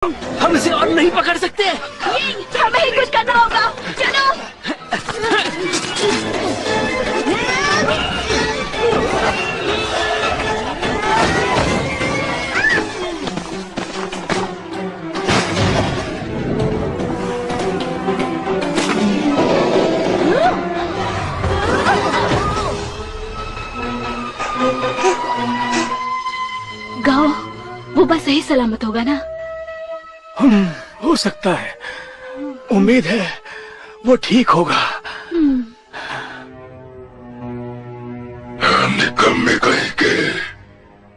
हम इसे और नहीं पकड़ सकते। ये हमें ही कुछ करना होगा। चलो। गाओ, वो बस सही सलामत होगा ना? हो सकता है, उम्मीद है वो ठीक होगा। निकम्मे कहीं के,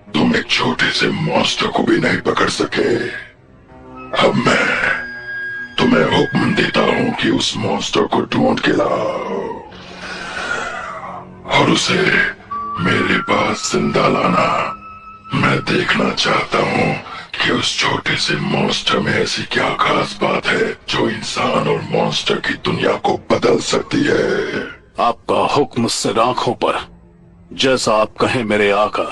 तुम एक छोटे से मॉन्स्टर को भी नहीं पकड़ सके। अब मैं तुम्हें हुक्म देता हूँ कि उस मॉन्स्टर को ढूंढ के लाओ और उसे मेरे पास जिंदा लाना। मैं देखना चाहता हूँ कि उस छोटे से मॉन्स्टर में ऐसी क्या खास बात है जो इंसान और मॉन्स्टर की दुनिया को बदल सकती है। आपका हुक्म सिर आंखों पर, जैसा आप कहें मेरे आका।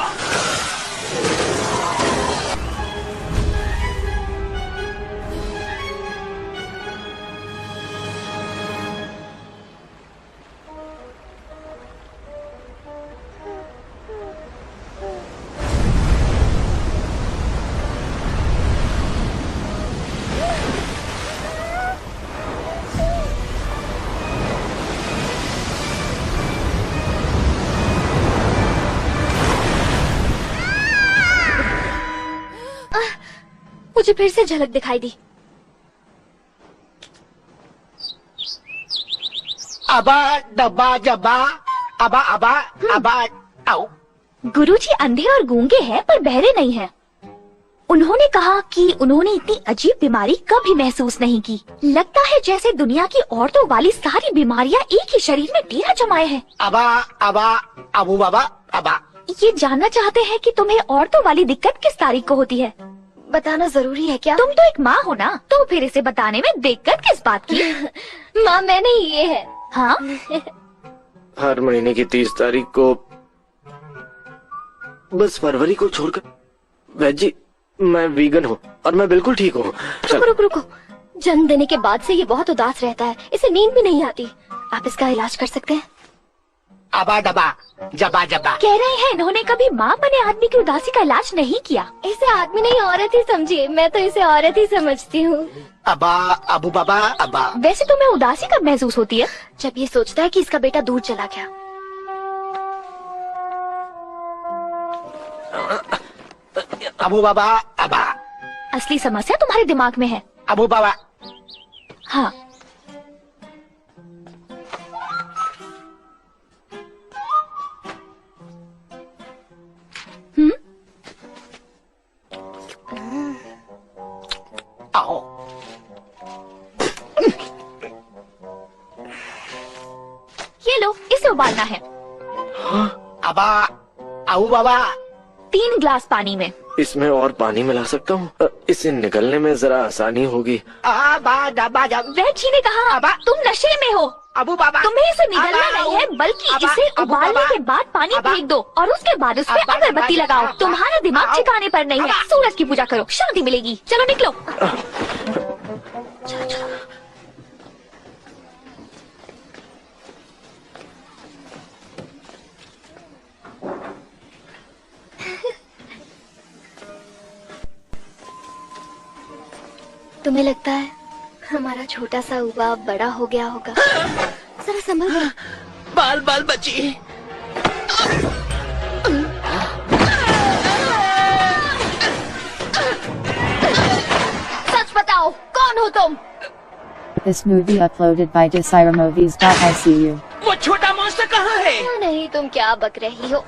मुझे फिर से झलक दिखाई दी। अबा डब्बा जब्बा, अबा अबा अबा आओ। गुरुजी अंधे और गूंगे हैं पर बहरे नहीं हैं। उन्होंने कहा कि उन्होंने इतनी अजीब बीमारी कभी महसूस नहीं की। लगता है जैसे दुनिया की औरतों वाली सारी बीमारियां एक ही शरीर में डेरा जमाए हैं। अबा अबा अबू बाबा अबा। ये जानना चाहते हैं कि तुम्हें औरतों वाली दिक्कत किस तारीख को होती है? बताना जरूरी है क्या? तुम तो एक माँ हो ना, तो फिर इसे बताने में दिक्कत किस बात की? माँ मैंने ये है। हाँ हर महीने की 30 तारीख को, बस फरवरी को छोड़कर। वैद जी, मैं वीगन हूँ और मैं बिल्कुल ठीक हूँ। रुको। जन्म देने के बाद से ये बहुत उदास रहता है, इसे नींद भी नहीं आती। आप इसका इलाज कर सकते हैं? अबा डबा जबा जबा। कह रहे हैं इन्होंने कभी माँ बने आदमी की उदासी का इलाज नहीं किया। इसे आदमी नहीं औरत ही समझिए, मैं तो इसे औरत ही समझती हूँ। अबा अबू बाबा अबा। वैसे तुम्हें उदासी कब महसूस होती है? जब ये सोचता है कि इसका बेटा दूर चला गया। अबू बाबा अबा। असली समस्या तुम्हारे दिमाग में है। अबू बाबा। हाँ आओ। ये लो, इसे उबालना है। अबा अबू बाबा। 3 गिलास पानी में। इसमें और पानी मिला सकता हूँ? इसे निकलने में जरा आसानी होगी। अबा डबा जब। वैद जी ने कहा अबा। तुम नशे में हो। अबू बाबा। तुम्हें इसे निगलना नहीं है, बल्कि इसे उबालने के बाद पानी फेंक दो और उसके बाद उस पे अगरबत्ती लगाओ। तुम्हारा दिमाग ठिकाने पर नहीं है। सूरज की पूजा करो, शांति मिलेगी। चलो निकलो। चलो। तुम्हें लगता है हमारा छोटा सा उबा बड़ा हो गया होगा? जरा संभल कर। बाल बाल बची। सच बताओ, कौन हो तुम? This movie uploaded by DesiraMovies.icu. वो छोटा मॉन्स्टर कहाँ है? नहीं, तुम क्या बक रही हो?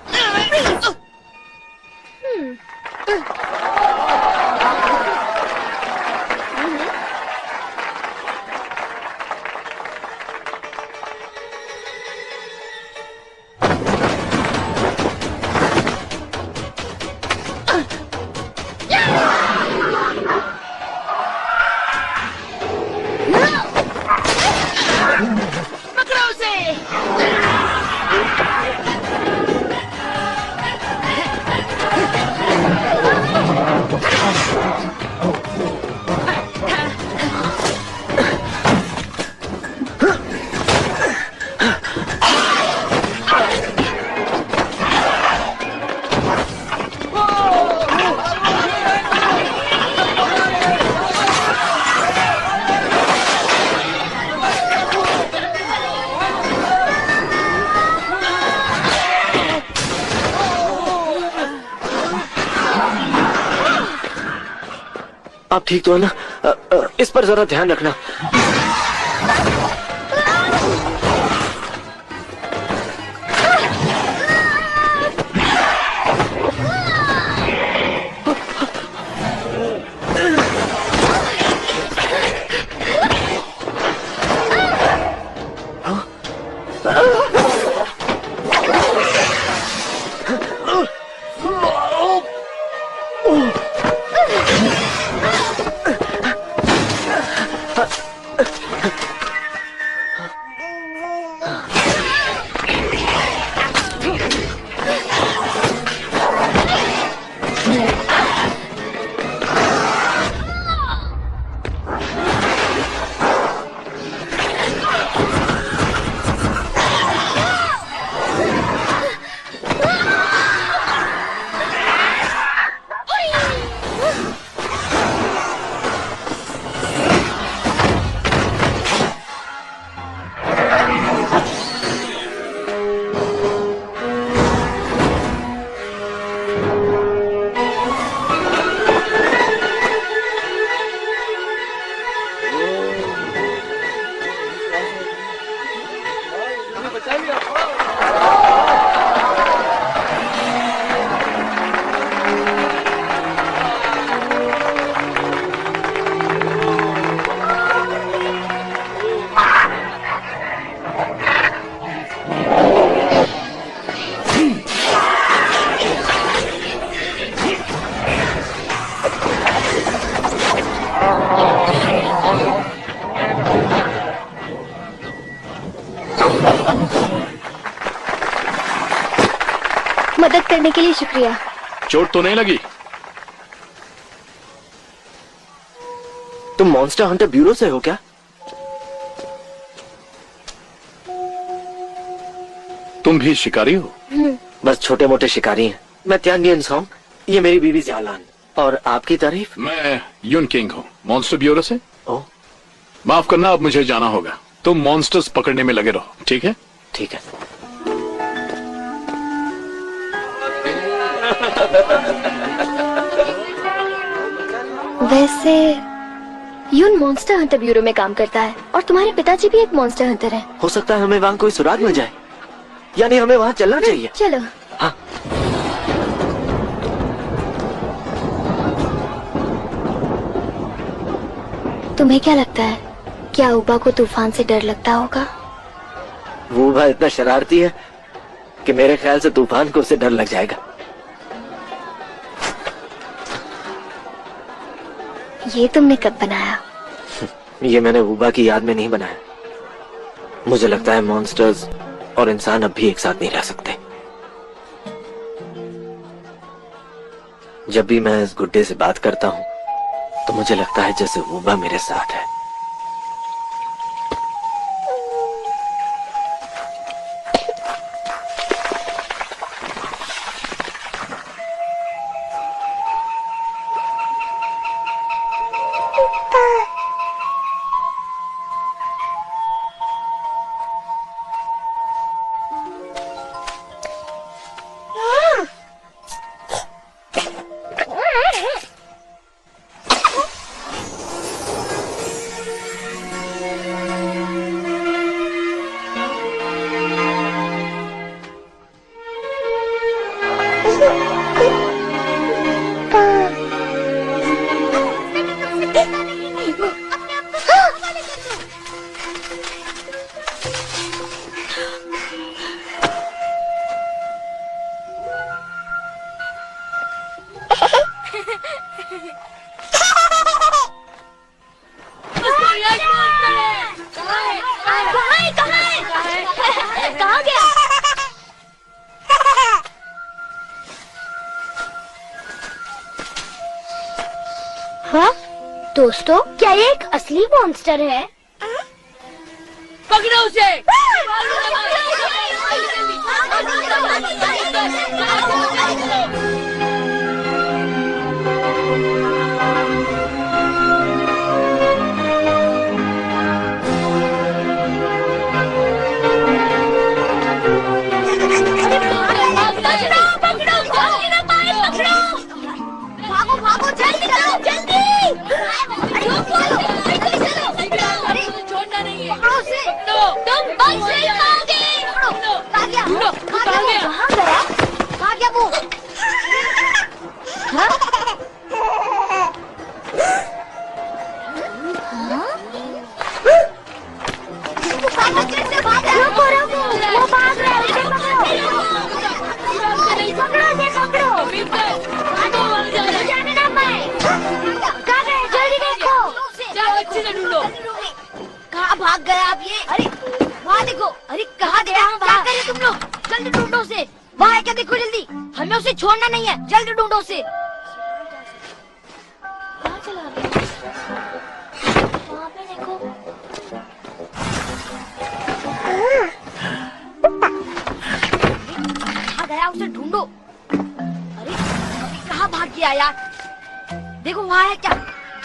पकड़ो उसे। आप ठीक तो है ना? इस पर जरा ध्यान रखना। मदद करने के लिए शुक्रिया। चोट तो नहीं लगी? तुम मॉन्स्टर हंटर ब्यूरो से हो क्या? तुम भी शिकारी हो? बस छोटे मोटे शिकारी हैं। मैं त्यान सॉन्ग, ये मेरी बीवी जालान। और आपकी तारीफ? मैं यून किंग हूँ, मॉन्स्टर ब्यूरो से। ओ, माफ करना, अब मुझे जाना होगा। तुम मॉन्स्टर्स पकड़ने में लगे रहो, ठीक है? ठीक है। वैसे यून मॉन्स्टर हंटर ब्यूरो में काम करता है और तुम्हारे पिताजी भी एक मॉन्स्टर हंटर हैं। हो सकता है हमें वहाँ कोई सुराग मिल जाए, यानी हमें वहाँ चलना चाहिए। चलो। हाँ। तुम्हें क्या लगता है, क्या ऊबा को तूफान से डर लगता होगा? वो ऊबा इतना शरारती है कि मेरे ख्याल से तूफान को उससे डर लग जाएगा। ये तुमने कब बनाया? ये मैंने ऊबा की याद में नहीं बनाया। मुझे लगता है मॉन्स्टर्स और इंसान अब भी एक साथ नहीं रह सकते। जब भी मैं इस गुड्डे से बात करता हूँ तो मुझे लगता है जैसे ऊबा मेरे साथ है। दोस्तों, क्या ये एक असली मॉन्स्टर है? पकड़ो उसे। भागो भागो, जल्दी करो, जल्दी। अच्छे से ढूंढो। कहाँ भाग गए आप ये? अरे वहाँ देखो। अरे कहाँ गया? क्या कर रहे तुम लोग? जल्दी ढूंढो उसे। वहाँ है क्या? देखो जल्दी। हमें उसे छोड़ना नहीं है। जल्दी ढूंढो उसे। कहाँ चला गया? वहाँ पे देखो। कहाँ गया? उसे ढूंढो। अरे कहाँ भाग गया यार? देखो वहाँ है क्या?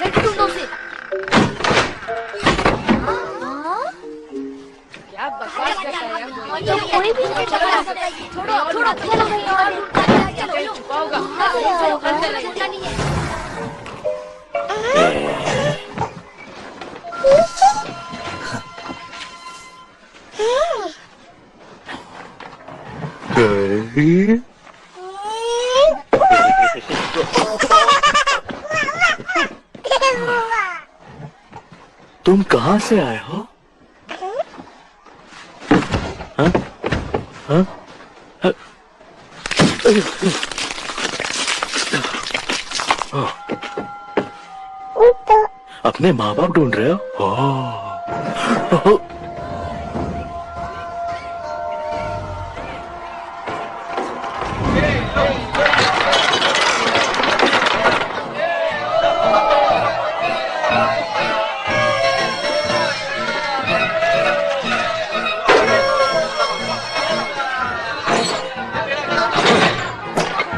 जल्दी ढूंढो उसे। क्या बकवास करता है यार? कोई भी नहीं चला। छोड़ो छोड़ो चलो चलो छुपाओगा। तुम कहाँ से आए हो? हाँ? हाँ? अपने माँ बाप ढूंढ रहे हो? ओह।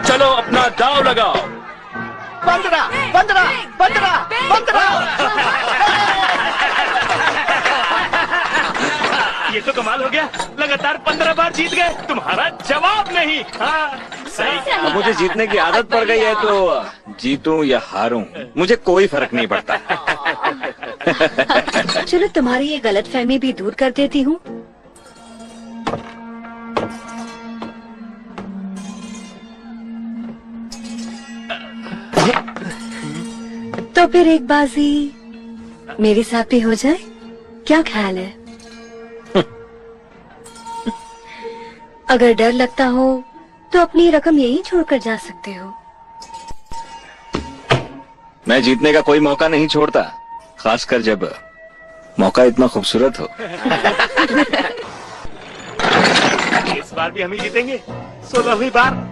चलो अपना दाव लगाओ। 15 15 15 15। ये तो कमाल हो गया, लगातार 15 बार जीत गए। तुम्हारा जवाब नहीं। हाँ सही। अब मुझे जीतने की आदत पड़ गई है, तो जीतूं या हारूं मुझे कोई फर्क नहीं पड़ता। चलो तुम्हारी ये गलतफहमी भी दूर कर देती हूँ। तो फिर एक बाजी मेरे साथ भी हो जाए, क्या ख्याल है? अगर डर लगता हो तो अपनी रकम यहीं छोड़कर जा सकते हो। मैं जीतने का कोई मौका नहीं छोड़ता, खासकर जब मौका इतना खूबसूरत हो। इस बार भी हम ही जीतेंगे, 16वीं बार।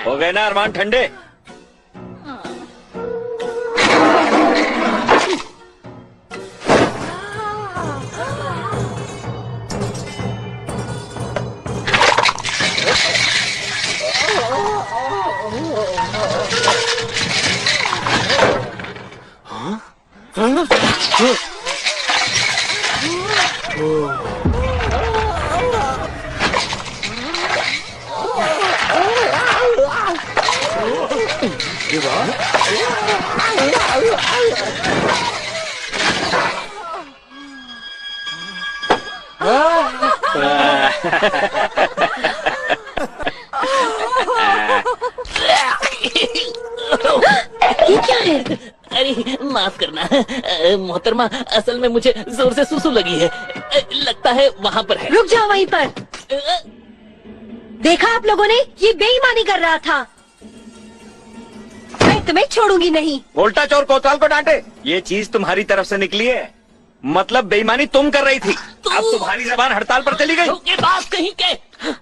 हो गए ना अरमान ठंडे? ये क्या है? अरे माफ करना मोहतरमा, असल में मुझे जोर से सुसु लगी है। लगता है वहाँ पर है। रुक जाओ वहीं पर। देखा आप लोगों ने, ये बेईमानी कर रहा था। मैं तुम्हें छोड़ूंगी नहीं। उल्टा चोर कोतवाल को डांटे। ये चीज तुम्हारी तरफ से निकली है, मतलब बेईमानी तुम कर रही थी। अब तुम्हारी जबान हड़ताल पर चली गई। ये बात कहीं के।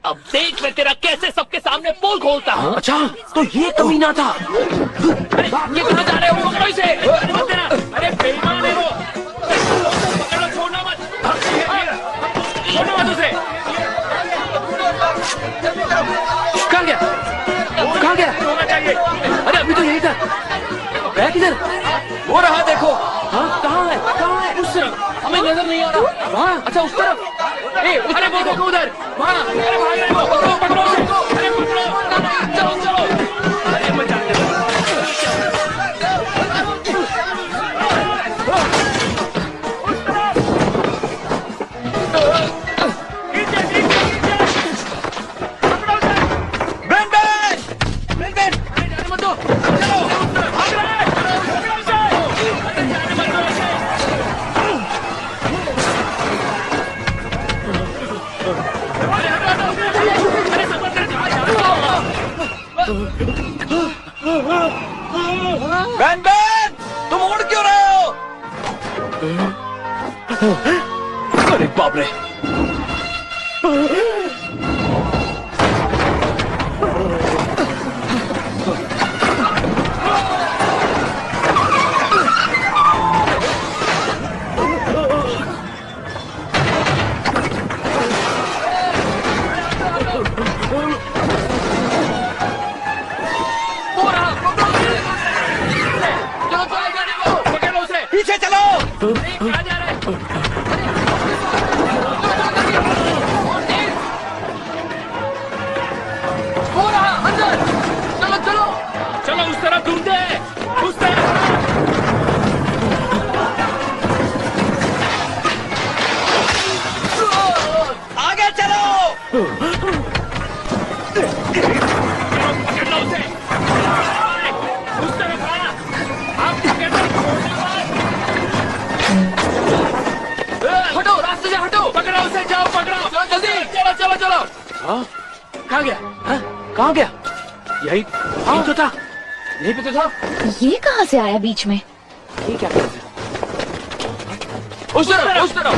अब देख मैं तेरा कैसे सबके सामने पोल खोलता हूँ। अच्छा, तो ये कमीना था। अरे ये कहाँ जा रहे हो? पकड़ो इसे। मत देना। अरे बेईमान है वो। पकड़ो, छोड़ना मत। छोड़ना मत उसे। कहाँ गया? कहाँ गया? होना चाहिए। अरे अभी तो यही था। बैग किधर? वो रहा देखो। हाँ, कहाँ है? कहाँ है? उस तरफ हमें नजर नहीं आ रहा। वहाँ? अच्छा, उस तरफ। ए, उस तरफ देखो उधर। वहाँ। अरे भाग रहे हो। पकड़ो उसे। अरे पकड़ो। चलो चलो। अरे मजा आ गया। बैन बैन, तुम उड़ क्यों रहे हो? अरे बाप रे! पीछे चलो। क्या जा रहा है? हो रहा अंदर। चलो चलो चलो, उस तरफ ढूंढते हैं, उस तरफ। आगे चलो। पकड़ लो उसे। उस तरफ आ। आप पकड़ लो। हटो, रास्ते से हटो। पकड़ो उसे, जाओ पकड़ो। चलो जल्दी, चलो चलो चलो। हाँ, कहाँ गया? हाँ, कहाँ गया? यही तो था, यही पे तो था। ये कहाँ से आया बीच में? ये क्या कर रहे थे? उस तरफ, उस तरफ।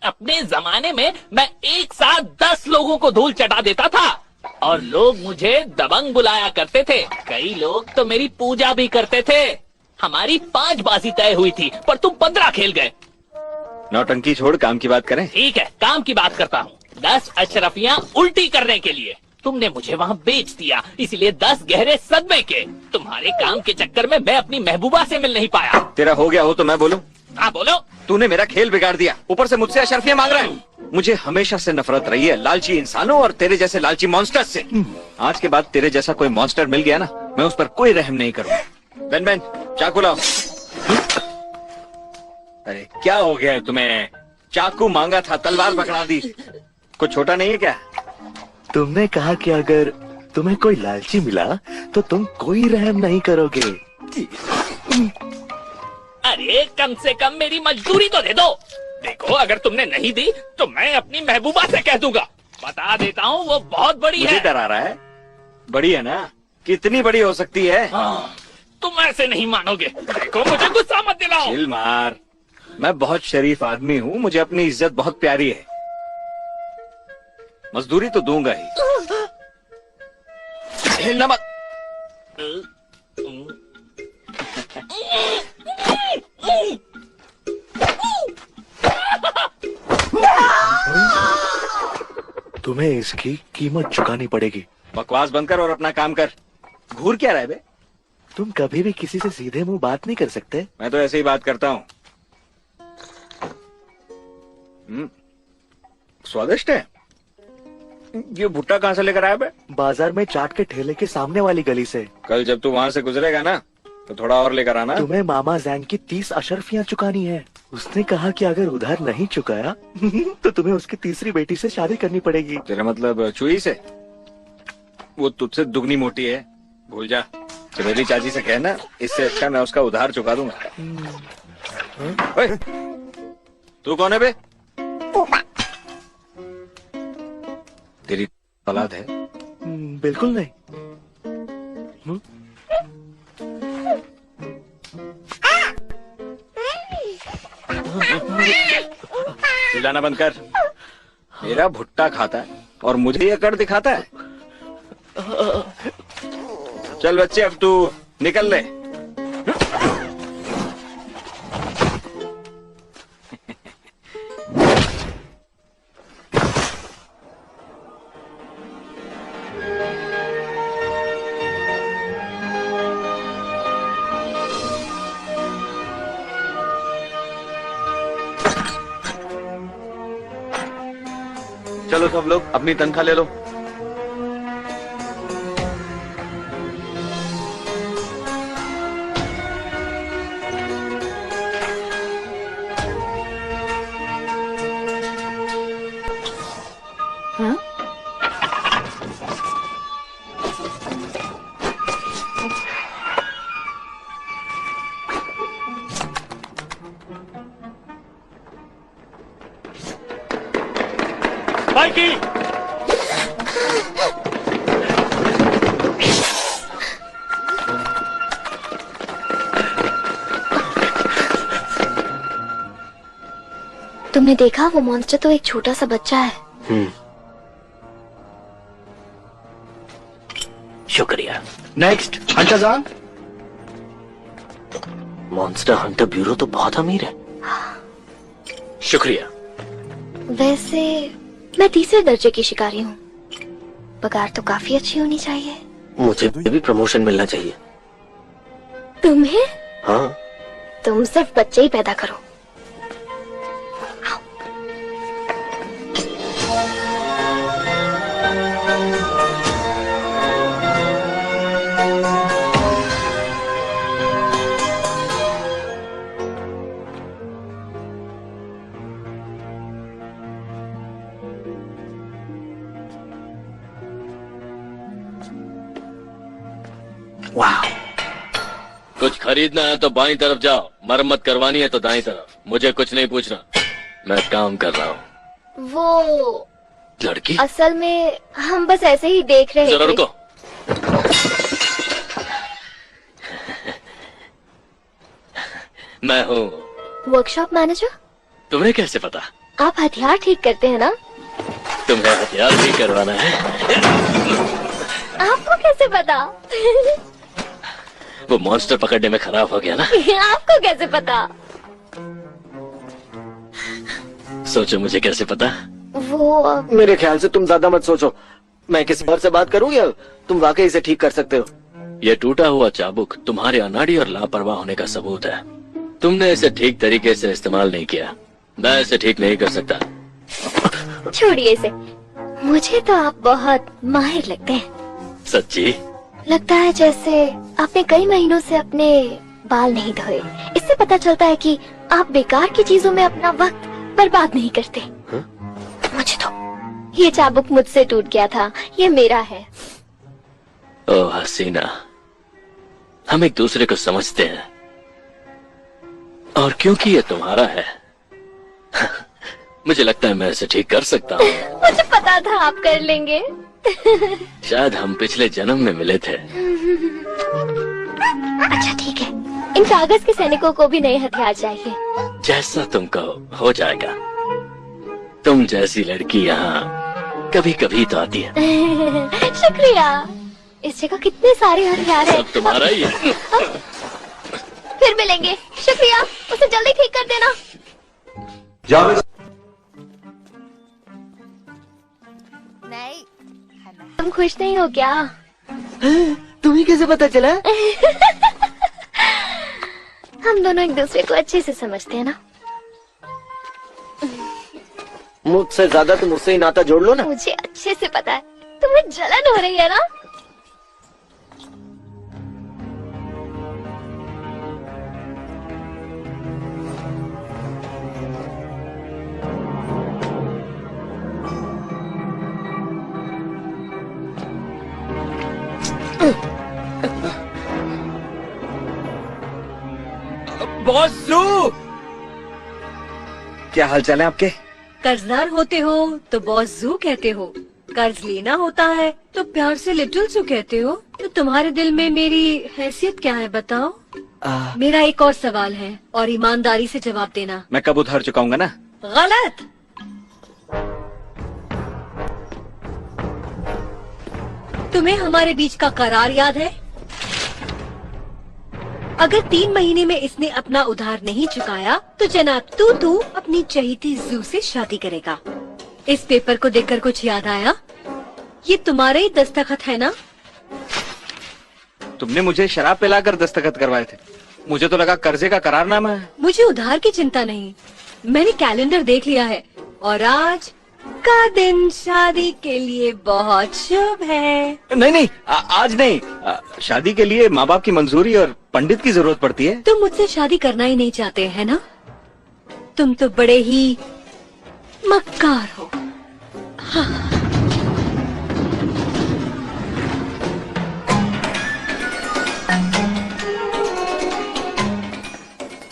अपने जमाने में मैं एक साथ 10 लोगों को धूल चटा देता था और लोग मुझे दबंग बुलाया करते थे। कई लोग तो मेरी पूजा भी करते थे। हमारी 5 बाजी तय हुई थी, पर तुम 15 खेल गए। नौटंकी छोड़ काम की बात करें। ठीक है, काम की बात करता हूँ। 10 अशरफियाँ उल्टी करने के लिए तुमने मुझे वहाँ बेच दिया, इसलिए 10 गहरे सदमे के। तुम्हारे काम के चक्कर में मैं अपनी महबूबा से मिल नहीं पाया। तेरा हो गया हो तो मैं बोलूं? हाँ बोलो। तूने मेरा खेल बिगाड़ दिया, ऊपर से मुझसे अशरफियाँ मांग रहा है। मुझे हमेशा से नफरत रही है लालची इंसानों और तेरे जैसे लालची मॉन्स्टर से। आज के बाद तेरे जैसा कोई मॉन्स्टर मिल गया ना, मैं उस पर कोई रहम नहीं करूंगा। बेन बेन, चाकू लाओ। अरे क्या हो गया है तुम्हें? चाकू मांगा था, तलवार पकड़ा दी। कुछ छोटा नहीं है क्या? तुमने कहा कि अगर तुम्हें कोई लालची मिला तो तुम कोई रहम नहीं करोगे। अरे कम से कम मेरी मजदूरी तो दे दो। देखो, अगर तुमने नहीं दी तो मैं अपनी महबूबा से कह दूंगा। बता देता हूँ, वो बहुत बड़ी मुझे है। डरा रहा है? बड़ी है ना? कितनी बड़ी हो सकती है? तुम ऐसे नहीं मानोगे। देखो, मुझे गुस्सा मत दिलाओ। चिल मार। मैं बहुत शरीफ आदमी हूँ, मुझे अपनी इज्जत बहुत प्यारी है। मजदूरी तो दूंगा ही। हिलना मत। तुम्हें इसकी कीमत चुकानी पड़ेगी। बकवास बंद कर और अपना काम कर। घूर क्या रहा है बे? तुम कभी भी किसी से सीधे मुंह बात नहीं कर सकते। मैं तो ऐसे ही बात करता हूँ। स्वादिष्ट है। ये भुट्टा कहाँ से लेकर आया बे? बाजार में चाट के ठेले के सामने वाली गली से। कल जब तू वहाँ से गुजरेगा ना तो थोड़ा और लेकर आना। तुम्हें मामा जैन की 30 अशरफियाँ चुकानी है। उसने कहा कि अगर उधार नहीं चुकाया तो तुम्हें उसकी तीसरी बेटी से शादी करनी पड़ेगी। तेरा मतलब चुई से? वो तुझसे दुगनी मोटी है, भूल जा। चमेली चाची से कहना, इससे अच्छा मैं उसका उधार चुका दूंगा। तू कौन है बे? तेरी औलाद है? बिल्कुल नहीं। चिल्लाना बंद कर। मेरा भुट्टा खाता है और मुझे ये कर दिखाता है। चल बच्चे, अब तू निकल ले। चलो सब लोग अपनी तनख्वाह ले लो। तुमने देखा वो मॉन्स्टर तो एक छोटा सा बच्चा है। शुक्रिया। Next Hunter. Monster Hunter bureau तो बहुत अमीर है। शुक्रिया। वैसे मैं तीसरे दर्जे की शिकारी हूँ, पगार तो काफी अच्छी होनी चाहिए। मुझे भी प्रमोशन मिलना चाहिए। तुम्हें? हाँ। तुम सिर्फ बच्चे ही पैदा करो। वाह। कुछ खरीदना है तो बाईं तरफ जाओ, मरम्मत करवानी है तो दाईं तरफ। मुझे कुछ नहीं पूछना, मैं काम कर रहा हूँ। वो लड़की? असल में हम बस ऐसे ही देख रहे जरा थे। रुको। मैं हूँ वर्कशॉप मैनेजर। तुम्हें कैसे पता? आप हथियार ठीक करते हैं ना? तुम्हें हथियार भी करवाना है? आपको कैसे पता? वो मॉन्स्टर पकड़ने में खराब हो गया ना। आपको कैसे पता? सोचो मुझे कैसे पता? वो मेरे ख्याल से तुम ज्यादा मत सोचो। मैं किसी और से बात करूं या तुम वाकई इसे ठीक कर सकते हो? ये टूटा हुआ चाबुक तुम्हारे अनाड़ी और लापरवाह होने का सबूत है। तुमने इसे ठीक तरीके से इस्तेमाल नहीं किया। मैं इसे ठीक नहीं कर सकता। छोड़िए इसे। मुझे तो आप बहुत माहिर लगते हैं। सच्ची? लगता है जैसे आपने कई महीनों से अपने बाल नहीं धोए। इससे पता चलता है कि आप बेकार की चीजों में अपना वक्त बर्बाद नहीं करते। मुझे तो ये चाबुक मुझसे टूट गया था, ये मेरा है। ओ हसीना, हम एक दूसरे को समझते हैं और क्योंकि ये तुम्हारा है मुझे लगता है मैं इसे ठीक कर सकता हूँ। मुझे पता था आप कर लेंगे। शायद हम पिछले जन्म में मिले थे। अच्छा ठीक है, इन कागज के सैनिकों को भी नए हथियार चाहिए। जैसा तुम कहो हो जाएगा। तुम जैसी लड़की यहाँ कभी कभी तो आती है। शुक्रिया। इस जगह कितने सारे हथियार हैं। सब तुम्हारा ही है। फिर मिलेंगे। शुक्रिया, उसे जल्दी ठीक कर देना। नहीं, तुम खुश नहीं हो क्या? तुम्हें कैसे पता चला? हम दोनों एक दूसरे को अच्छे से समझते हैं ना। मुझसे ज्यादा तुम उससे ही नाता जोड़ लो ना। मुझे अच्छे से पता है तुम्हें जलन हो रही है ना। बॉस जू, क्या हाल चाल है आपके? कर्जदार होते हो तो बॉस जू कहते हो, कर्ज लेना होता है तो प्यार से लिटिल जू कहते हो। तो तुम्हारे दिल में मेरी हैसियत क्या है बताओ? मेरा एक और सवाल है और ईमानदारी से जवाब देना। मैं कब उधार चुकाऊंगा ना? गलत। तुम्हें हमारे बीच का करार याद है? अगर 3 महीने में इसने अपना उधार नहीं चुकाया तो जनाब तू अपनी चहीती जू से शादी करेगा। इस पेपर को देखकर कुछ याद आया? ये तुम्हारे ही दस्तखत है ना? तुमने मुझे शराब पिलाकर दस्तखत करवाए थे। मुझे तो लगा कर्जे का करारनामा है। मुझे उधार की चिंता नहीं, मैंने कैलेंडर देख लिया है और आज का दिन शादी के लिए बहुत शुभ है। नहीं, आज नहीं। शादी के लिए माँ बाप की मंजूरी और पंडित की जरूरत पड़ती है। तुम मुझसे शादी करना ही नहीं चाहते है ना? तुम तो बड़े ही मक्कार हो। हाँ।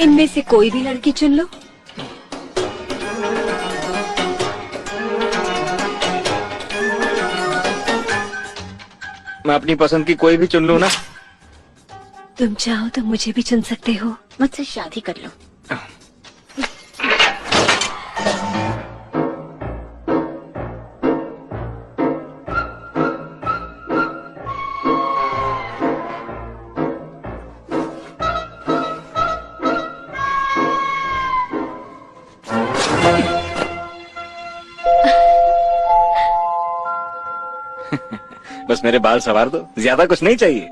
इनमें से कोई भी लड़की चुन लो। मैं अपनी पसंद की कोई भी चुन लूं ना? तुम चाहो तो मुझे भी चुन सकते हो, मुझसे शादी कर लो। बस मेरे बाल संवार दो, ज्यादा कुछ नहीं चाहिए।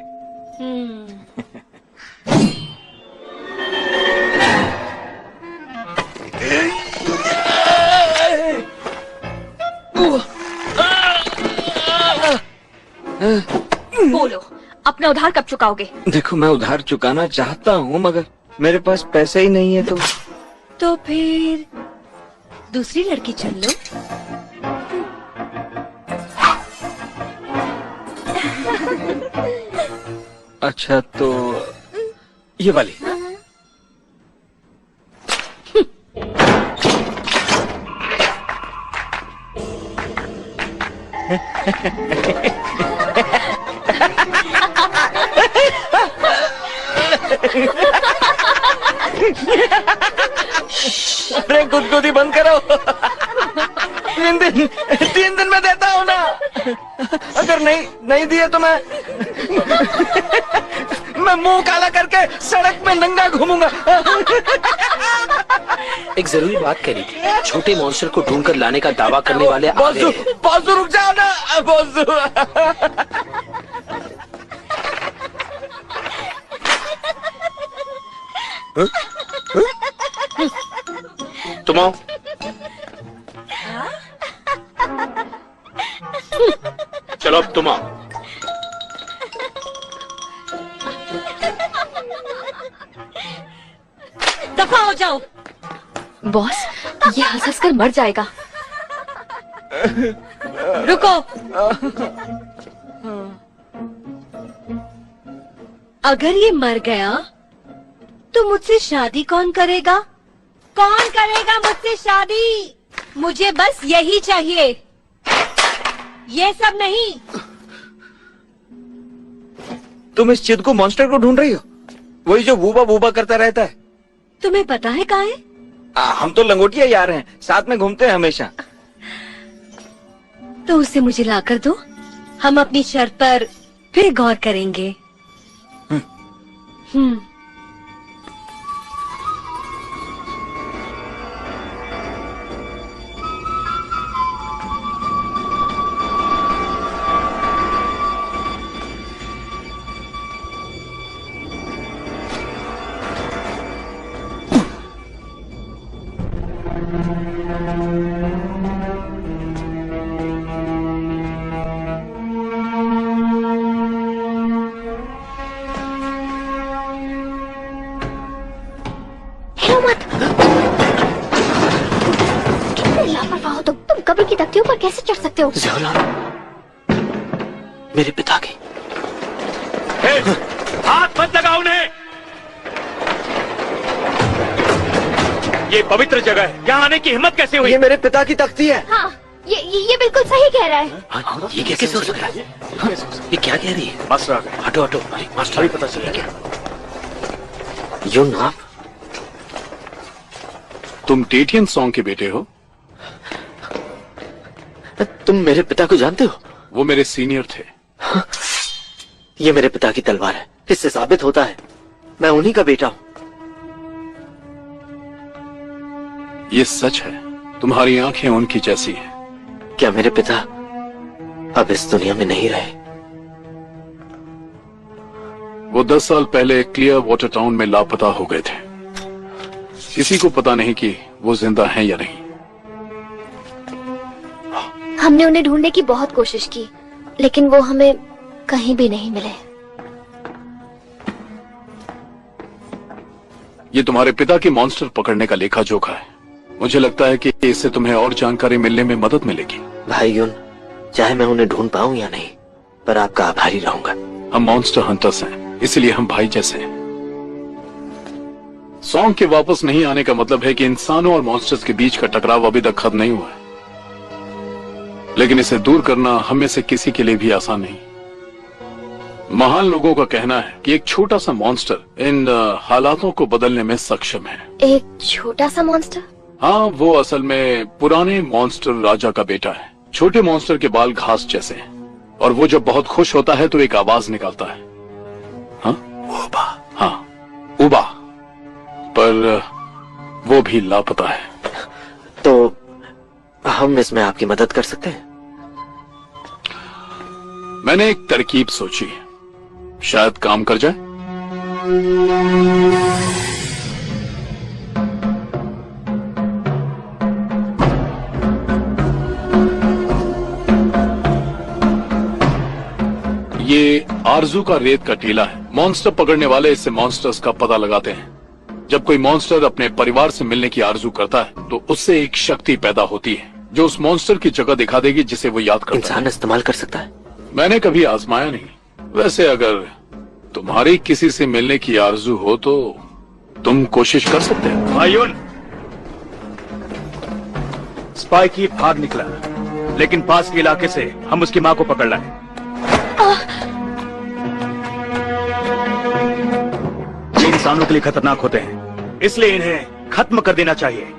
बोलो, अपना उधार कब चुकाओगे? देखो, मैं उधार चुकाना चाहता हूँ मगर मेरे पास पैसे ही नहीं है। तो फिर दूसरी लड़की चुन लो। अच्छा, तो ये वाली। अरे गुदगुदी बंद करो। 3 दिन में देता हूँ ना। अगर नहीं दिए तो मैं मुंह काला करके सड़क में नंगा घूमूंगा। एक जरूरी बात करी थी। छोटे मॉन्स्टर को ढूंढ कर लाने का दावा करने वाले बॉसू रुक जाओ ना बॉसू। तुम आओ। चलो अब तुम आओ। दफा हो जाओ। बॉस, ये हंस कर मर जाएगा। रुको। अगर ये मर गया तो मुझसे शादी कौन करेगा? कौन करेगा मुझसे शादी? मुझे बस यही चाहिए, ये सब नहीं। तुम इस चिद को मॉन्स्टर को ढूंढ रही हो? वही जो वूबा वूबा करता रहता है। तुम्हें पता है कहाँ है? हम तो लंगोटिया यार हैं, साथ में घूमते हैं हमेशा। तो उसे मुझे ला कर दो, हम अपनी शर्त पर फिर गौर करेंगे। तुम कब्र की तख्तियों पर कैसे चढ़ सकते हो? मेरे पिता की। हाथ मत लगाओ उन्हें। ये पवित्र जगह है, यहाँ आने की हिम्मत कैसे हुई? ये मेरे पिता की तख्ती है। हाँ, ये बिल्कुल सही कह रहा है। हाँ, ये कैसे हो सकता है? ये क्या कह रही है? मास्टर आ गए। हटो हटो। मास्टर ही पता चला क्या? यून, आप तुम टेटियन सॉन्ग के बेटे हो? तुम मेरे पिता को जानते हो? वो मेरे सीनियर थे। ये मेरे पिता की तलवार है, इससे साबित होता है मैं उन्हीं का बेटा हूँ। ये सच है, तुम्हारी आंखें उनकी जैसी हैं। क्या मेरे पिता अब इस दुनिया में नहीं रहे? वो 10 साल पहले क्लियर वाटर टाउन में लापता हो गए थे। किसी को पता नहीं कि वो जिंदा हैं या नहीं। हमने उन्हें ढूंढने की बहुत कोशिश की, लेकिन वो हमें कहीं भी नहीं मिले। ये तुम्हारे पिता की मॉन्स्टर पकड़ने का लेखा जोखा है। मुझे लगता है कि इससे तुम्हें और जानकारी मिलने में मदद मिलेगी। भाई यून, चाहे मैं उन्हें ढूंढ पाऊं या नहीं, पर आपका आभारी रहूंगा। हम मॉन्स्टर हंटर्स हैं, इसलिए हम भाई जैसे हैं। सॉन्ग के वापस नहीं आने का मतलब है कि इंसानों और मॉन्स्टर्स के बीच का टकराव अभी तक खत्म नहीं हुआ है, लेकिन इसे दूर करना हम में से किसी के लिए भी आसान नहीं। महान लोगों का कहना है कि एक छोटा सा मॉन्स्टर इन हालातों को बदलने में सक्षम है। एक छोटा सा मॉन्स्टर? हाँ, वो असल में पुराने मॉन्स्टर राजा का बेटा है। छोटे मॉन्स्टर के बाल घास जैसे हैं, और वो जब बहुत खुश होता है तो एक आवाज निकालता है। हाँ, उबा। हाँ, उबा। पर वो भी लापता है। तो हम इसमें आपकी मदद कर सकते हैं? मैं मैंने एक तरकीब सोची, शायद काम कर जाए। ये आरजू का रेत का टीला है। मॉन्स्टर पकड़ने वाले इससे मॉन्स्टर्स का पता लगाते हैं। जब कोई मॉन्स्टर अपने परिवार से मिलने की आरजू करता है तो उससे एक शक्ति पैदा होती है जो उस मॉन्स्टर की जगह दिखा देगी जिसे वो याद करता है। इंसान इस्तेमाल कर सकता है? मैंने कभी आजमाया नहीं। वैसे अगर तुम्हारी किसी से मिलने की आरजू हो तो तुम कोशिश कर सकते हो। आयुन, स्पाइकी भाग निकला, लेकिन पास के इलाके से हम उसकी मां को पकड़ लाए। ये इंसानों के लिए खतरनाक होते हैं, इसलिए इन्हें खत्म कर देना चाहिए।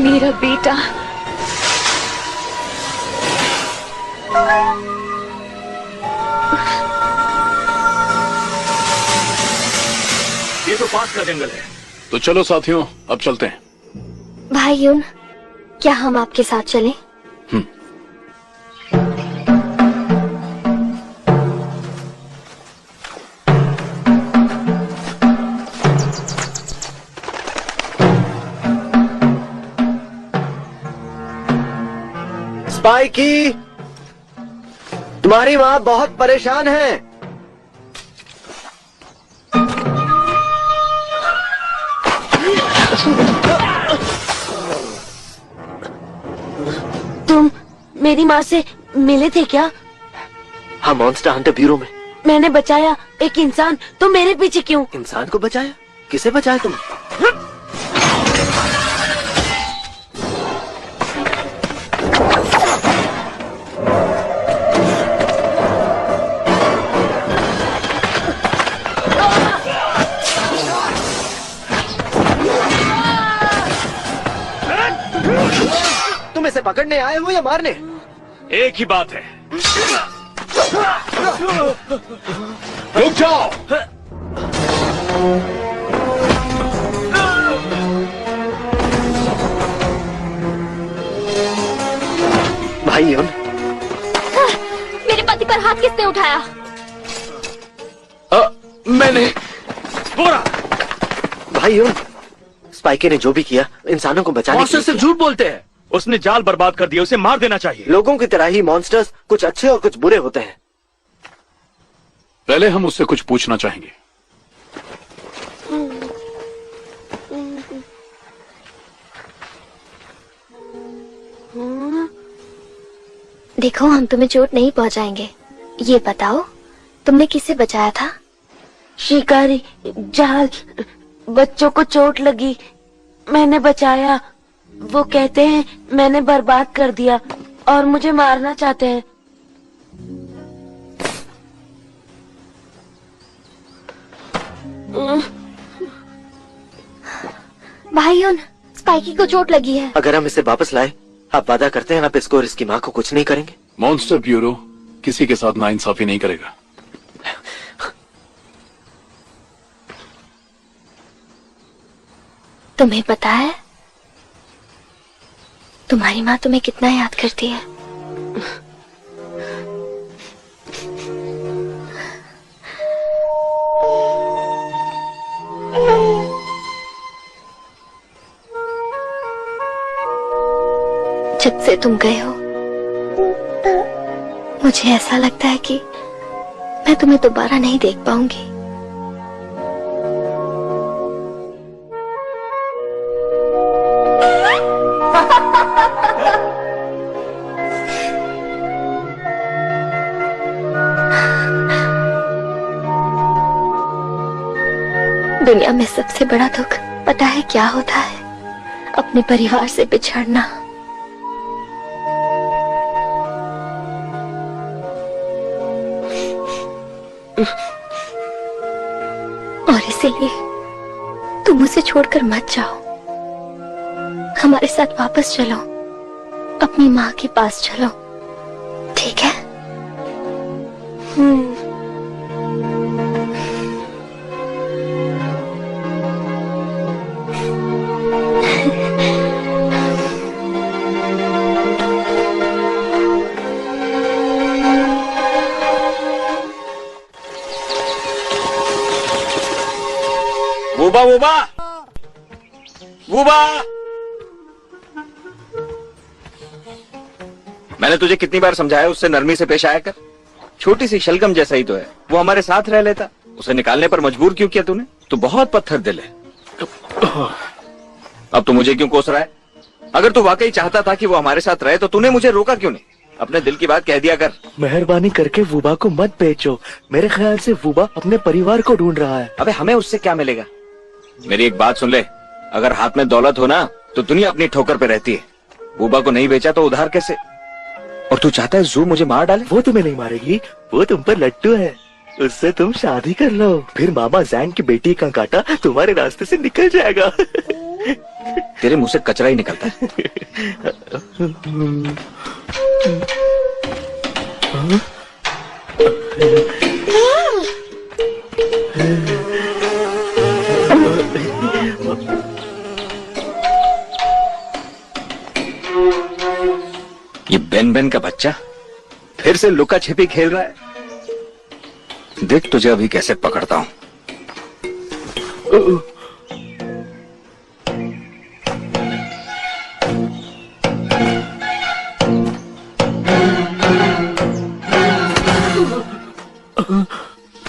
मेरा बेटा। ये तो पास का जंगल है। तो चलो साथियों, अब चलते हैं। भाई यून, क्या हम आपके साथ चलें? स्पाइकी, तुम्हारी माँ बहुत परेशान है। तुम मेरी माँ से मिले थे क्या? हाँ, मॉन्स्टर हंटर ब्यूरो में। मैंने बचाया एक इंसान, तो मेरे पीछे क्यों? इंसान को बचाया? किसे बचाया तुम? तुम इसे पकड़ने आए हो या मारने? एक ही बात है। रुक जाओ। भाई यून, मेरे पति पर हाथ किसने उठाया? मैंने। भाई यून, स्पाइकी ने जो भी किया इंसानों को बचाने के लिए सिर्फ झूठ बोलते हैं। उसने जाल बर्बाद कर दिया, उसे मार देना चाहिए। लोगों की तरह ही मॉन्स्टर्स कुछ अच्छे और कुछ बुरे होते हैं। पहले हम उससे कुछ पूछना चाहेंगे। देखो, हम तुम्हें चोट नहीं पहुंचाएंगे। ये बताओ, तुमने किसे बचाया था? शिकारी, जाल, बच्चों को चोट लगी, मैंने बचाया। वो कहते हैं मैंने बर्बाद कर दिया और मुझे मारना चाहते हैं। भाइयों, स्पाइकी को चोट लगी है। अगर हम इसे वापस लाए, आप वादा करते हैं आप इसको और इसकी माँ को कुछ नहीं करेंगे? मॉन्स्टर ब्यूरो किसी के साथ नाइंसाफी नहीं करेगा। तुम्हें पता है तुम्हारी माँ तुम्हें कितना याद करती है? जब से तुम गए हो मुझे ऐसा लगता है कि मैं तुम्हें दोबारा नहीं देख पाऊंगी। दुनिया में सबसे बड़ा दुख पता है क्या होता है? अपने परिवार से बिछड़ना। और इसीलिए तुम उसे छोड़कर मत जाओ, हमारे साथ वापस चलो, अपनी माँ के पास चलो, ठीक है? वूबा वूबा वूबा, मैंने तुझे कितनी बार समझाया उससे नरमी से पेश आया कर। छोटी सी शलगम जैसा ही तो है, वो हमारे साथ रह लेता। उसे निकालने पर मजबूर क्यों किया तूने? तू बहुत पत्थर दिल है। अब तू मुझे क्यों कोस रहा है? अगर तू वाकई चाहता था कि वो हमारे साथ रहे तो तूने मुझे रोका क्यों नहीं? अपने दिल की बात कह दिया कर। मेहरबानी करके वूबा को मत बेचो। मेरे ख्याल से वूबा अपने परिवार को ढूंढ रहा है। अबे हमें उससे क्या मिलेगा? मेरी एक बात सुन ले, अगर हाथ में दौलत हो ना तो दुनिया अपनी ठोकर पे रहती है। वूबा को नहीं बेचा तो उधार कैसे? और तू चाहता है जू मुझे मार डाले? वो तुम्हें नहीं मारेगी, वो तुम पर लट्टू है। उससे तुम शादी कर लो, फिर मामा जैन की बेटी का कांटा तुम्हारे रास्ते से निकल जाएगा। तेरे मुंह से कचरा ही निकलता है। ये बेन बेन का बच्चा फिर से लुका छिपी खेल रहा है। देख तुझे अभी कैसे पकड़ता हूं।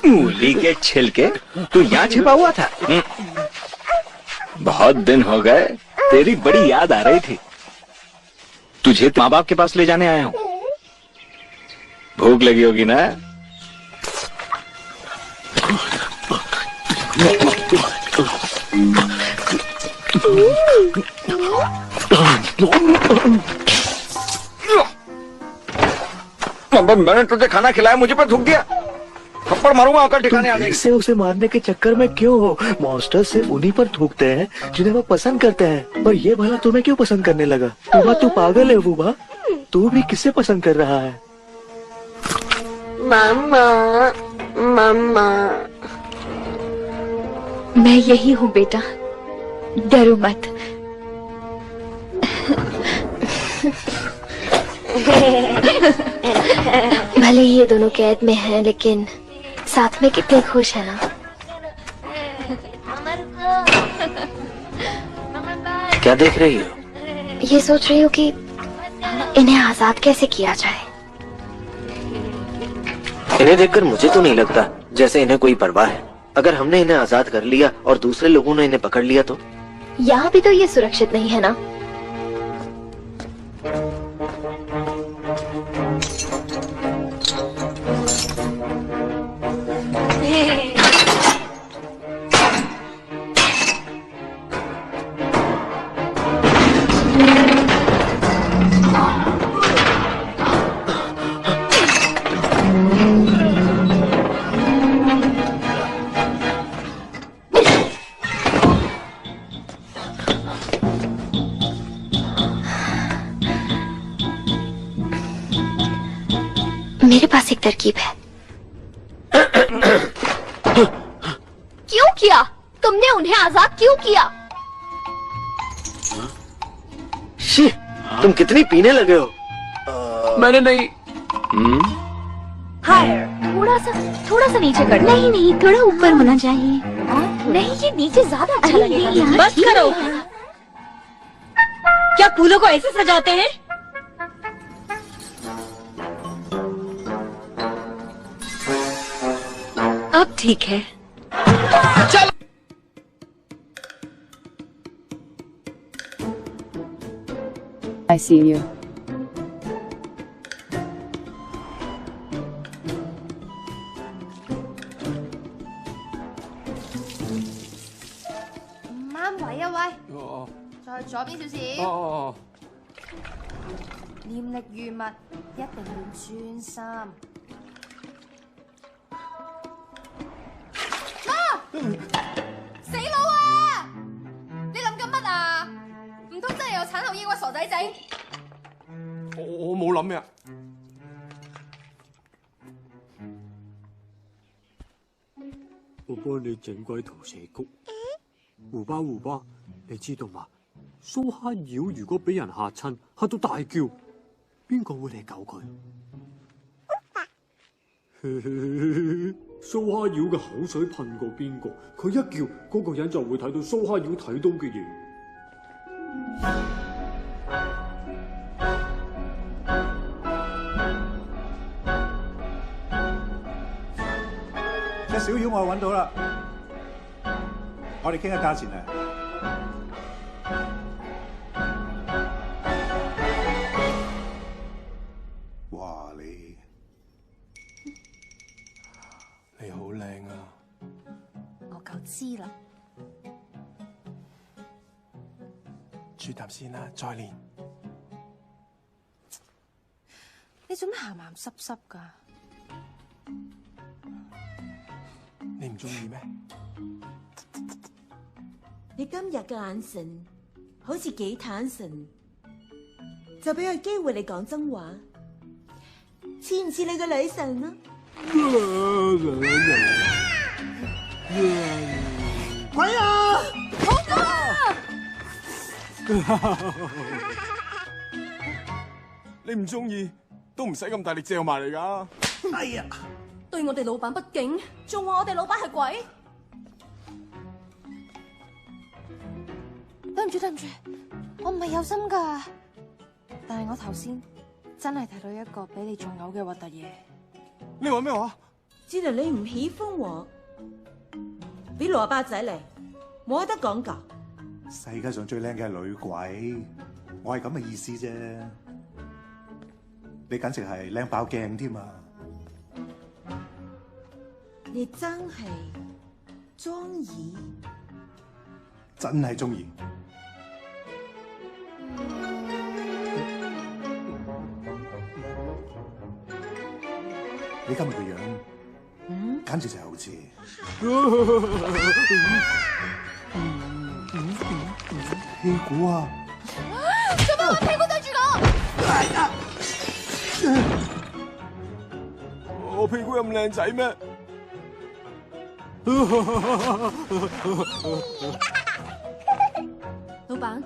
मूली के छिलके, तू यहाँ छिपा हुआ था? बहुत दिन हो गए, तेरी बड़ी याद आ रही थी। तुझे माँ बाप के पास ले जाने आया हूं। भूख लगी होगी ना? मैंने तुझे खाना खिलाया, मुझे पर थूक दिया। थप्पड़ मारूंगा अकल ठिकाने आ गई। से उसे मारने के चक्कर में क्यों हो? मॉन्स्टर सिर्फ उन्हीं पर थूकते हैं जिन्हें वो पसंद करते हैं। पर ये भला तुम्हें क्यों पसंद करने लगा? तू पागल है वूबा। तू भी किसे पसंद कर रहा है? मामा मामा, मैं यही हूँ बेटा, डरो मत। भले ये दोनों कैद में हैं, लेकिन साथ में कितने खुश है ना। क्या देख रही हो? ये सोच रही हूँ कि इन्हें आजाद कैसे किया जाए। इन्हें देखकर मुझे तो नहीं लगता जैसे इन्हें कोई परवाह है। अगर हमने इन्हें आजाद कर लिया और दूसरे लोगों ने इन्हें पकड़ लिया तो? यहाँ भी तो ये सुरक्षित नहीं है ना। मेरे पास एक तरकीब है। क्यों किया? तुमने उन्हें आजाद क्यों किया? शी, तुम कितनी पीने लगे हो? मैंने नहीं। थोड़ा सा नीचे कर। नहीं, थोड़ा ऊपर होना चाहिए। नहीं, ये नीचे ज्यादा अच्छा लगेगा। बस करो। क्या फूलों को ऐसे सजाते हैं? अब ठीक है। चल। I see you. 呢少少。哦，念力遇物，一定要專心。死佬啊！你諗緊乜啊？唔通真係有產後抑鬱傻仔症？我冇諗咩啊。我幫你整鬼桃蛇谷。胡巴，你知道嘛？蘇蝦妖如果俾人嚇親，嚇到大叫，邊個會嚟救佢？蘇蝦妖嘅口水噴過邊個，佢一叫，嗰個人就會睇到蘇蝦妖睇到嘅嘢。隻小妖我揾到啦，我哋傾下價錢啊！哇，你好靚啊！我夠知啦。轉頭先啦，再練。你做咩鹹鹹濕濕㗎？你唔中意咩？你今日嘅眼神好似幾坦誠，就俾個機會你講真話，似唔似你個女神啊？鬼啊！好啊！你唔中意都唔使咁大力嚼埋嚟㗎。哎呀！對我哋老闆不敬，仲話我哋老闆係鬼。對唔住，我唔係有心㗎。但係我頭先真係睇到一個比你仲嘔嘅核突嘢。你話咩話？知道你唔喜歡我，俾蘿蔔仔嚟，冇得講㗎。世界上最靚嘅係女鬼，我係咁嘅意思啫。你簡直係靚爆鏡添啊！你真係中意，真係中意。你今日個樣，簡直就係好似屁股啊！做咩揾屁股對住我？我屁股有咁靚仔咩？老闆，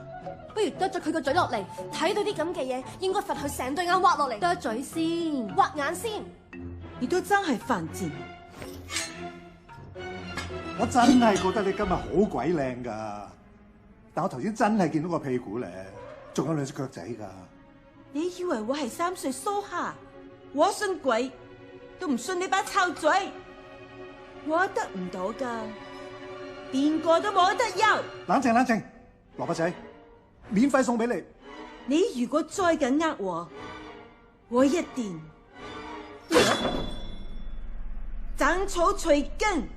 不如剁咗佢個嘴落嚟，睇到啲咁嘅嘢，應該罰佢成對眼挖落嚟。剁嘴先，挖眼先。你都真係犯賤。我真係覺得你今日好鬼靚噶，但我頭先真係見到個屁股咧，仲有兩隻腳仔噶。你以為我係3歲蘇蝦？我信鬼都唔信你把臭嘴。我得唔到噶，邊個都冇得有。冷靜，蘿蔔仔，免費送俾你。你如果再敢呃我一定斬草除根。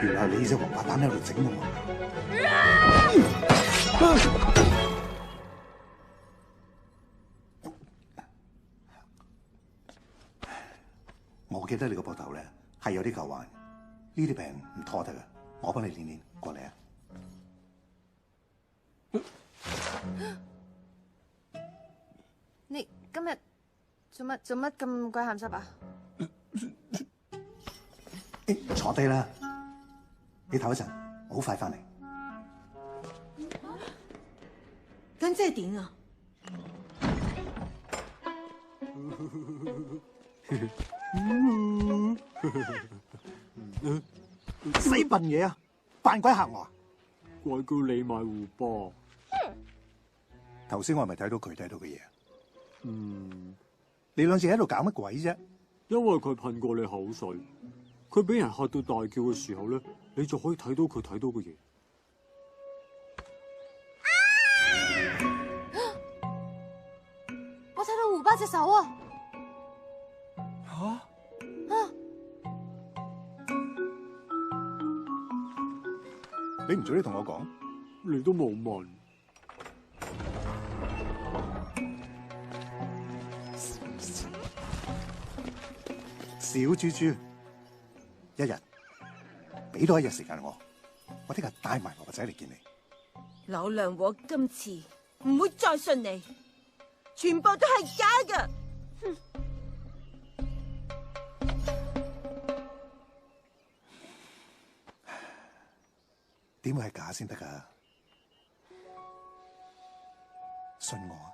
原來你隻王八蛋喺度整我。我記得你個膊頭咧係有啲舊患，呢啲病唔拖得噶，我幫你練練，過嚟啊！你今日做乜咁鬼鹹濕啊？坐低啦，你唞一陣，我好快翻嚟。咁即係點啊？死笨嘢啊！扮鬼嚇我啊！怪叫你買胡波。頭先我係咪睇到佢睇到嘅嘢？你兩隻喺度搞乜鬼啫？因為佢噴過你口水，佢俾人嚇到大叫嘅時候咧，你就可以睇到佢睇到嘅嘢。我睇到胡巴隻手啊！你唔早啲同我講，你都冇問。小豬豬，一日俾多一日時間我聽日帶埋我個仔嚟見你。老娘我今次唔會再信你，全部都係假㗎。哼！點會係假先得㗎？信我啊！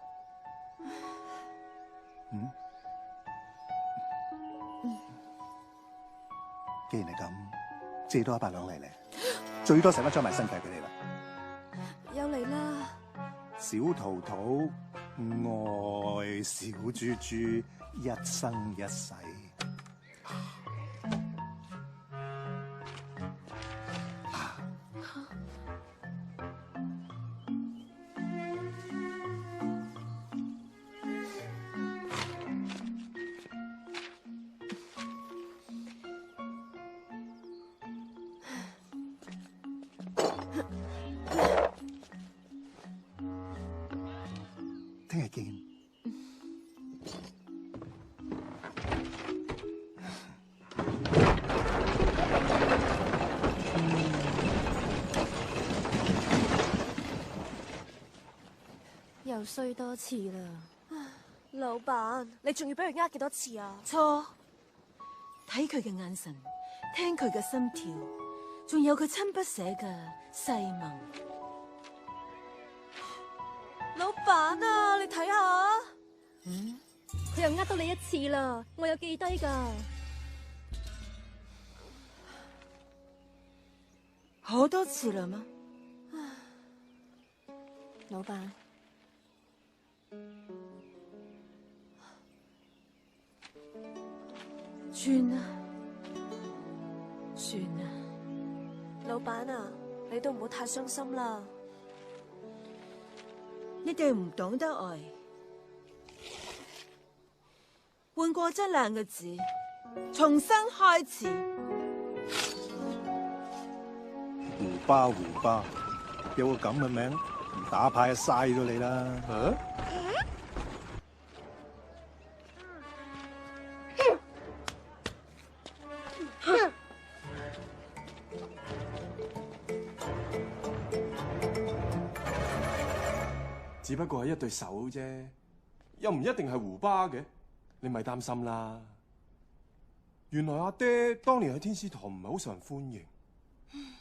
既然係咁，借多100兩嚟咧，最多使乜將埋身契俾你啦。又嚟啦！小桃桃愛小豬豬一生一世。聽日見。又衰多次啦！老闆，你仲要俾佢呃幾多次啊？錯，睇佢嘅眼神，聽佢嘅心跳，仲有佢親不捨嘅誓盟。老闆啊，你睇下，佢又呃到你一次啦，我有記低㗎。好多次啦嗎？老闆，算啦，算啦。老闆啊，你都唔好太傷心啦。你哋唔懂得愛，換過這兩個字，重新開始。胡巴，有個咁嘅名，唔打牌就嘥咗你啦。只不過係一對手啫，又唔一定係胡巴嘅，你咪擔心啦。原來阿爹當年喺天使堂唔係好受人歡迎，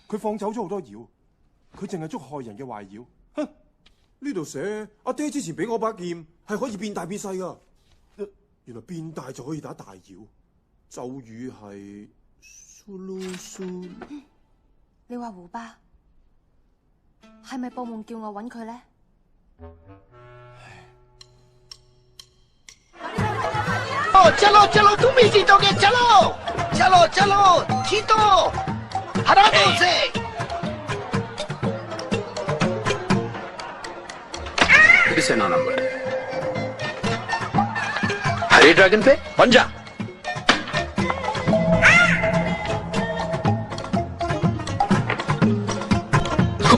佢放走咗好多妖，佢淨係捉害人嘅壞妖。哼！呢度寫阿爹之前俾我把劍係可以變大變細噶，原來變大就可以打大妖。咒語係蘇嚕蘇。你話胡巴係咪報夢叫我揾佢咧？चलो चलो तुम ही जीतोगे चलो चलो चलो जीतो हरा दो उसे इसे ना नंबर हरी ड्रैगन पे पंजा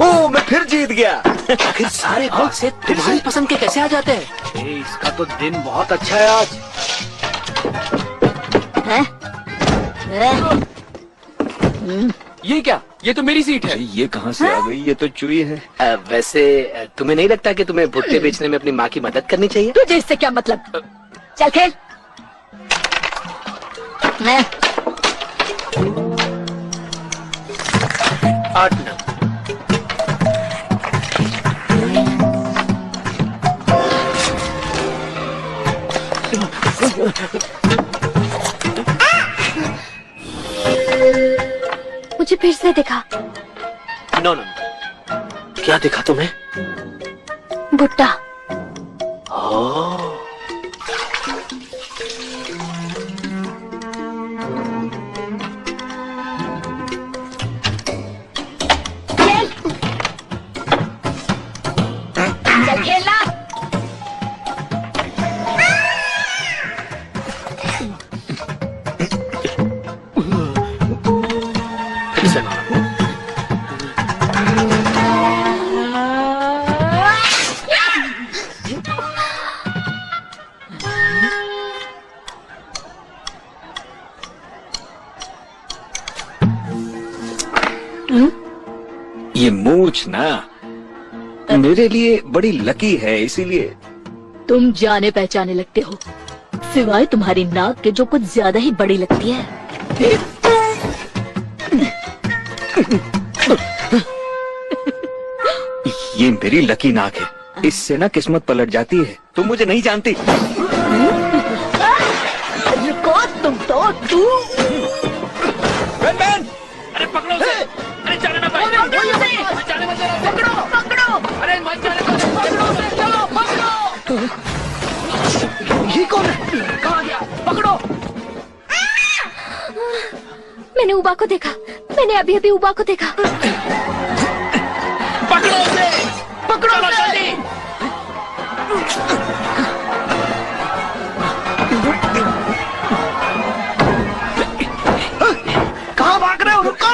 ओ मैं फिर जीत गया। आखिर सारे भाग से तुम्हारी पसंद के कैसे आ जाते हैं? इसका तो दिन बहुत अच्छा है आज। ये क्या? ये तो मेरी सीट है। ये कहाँ से आ गई? ये तो चुई है। वैसे तुम्हें नहीं लगता कि तुम्हें भुट्टे बेचने में अपनी माँ की मदद करनी चाहिए? तुझे इससे क्या मतलब? चल खेल। 8 नंबर मुझे फिर से दिखा। 9 नंबर क्या दिखा तुम्हें? भुट्टा। ये मूछ ना मेरे लिए बड़ी लकी है, इसीलिए। तुम जाने पहचाने लगते हो, सिवाय तुम्हारी नाक के जो कुछ ज्यादा ही बड़ी लगती है। ये मेरी लकी नाक है, इससे ना किस्मत पलट जाती है। तुम मुझे नहीं जानती। रुको तुम तो बैन! अरे पकड़ो उसे! अरे जाने ना भाई! जाने मत देना! पकड़ो! पकड़ो! अरे मत जाने दो! पकड़ो उसे! चलो पकड़ो! ये कौन है? कहाँ गया? पकड़ो! मैंने उबा को देखा, मैंने अभी अभी उबा को देखा। पकड़ो उसे! पकड़ो जल्दी! कहाँ भाग रहे हो? रुको!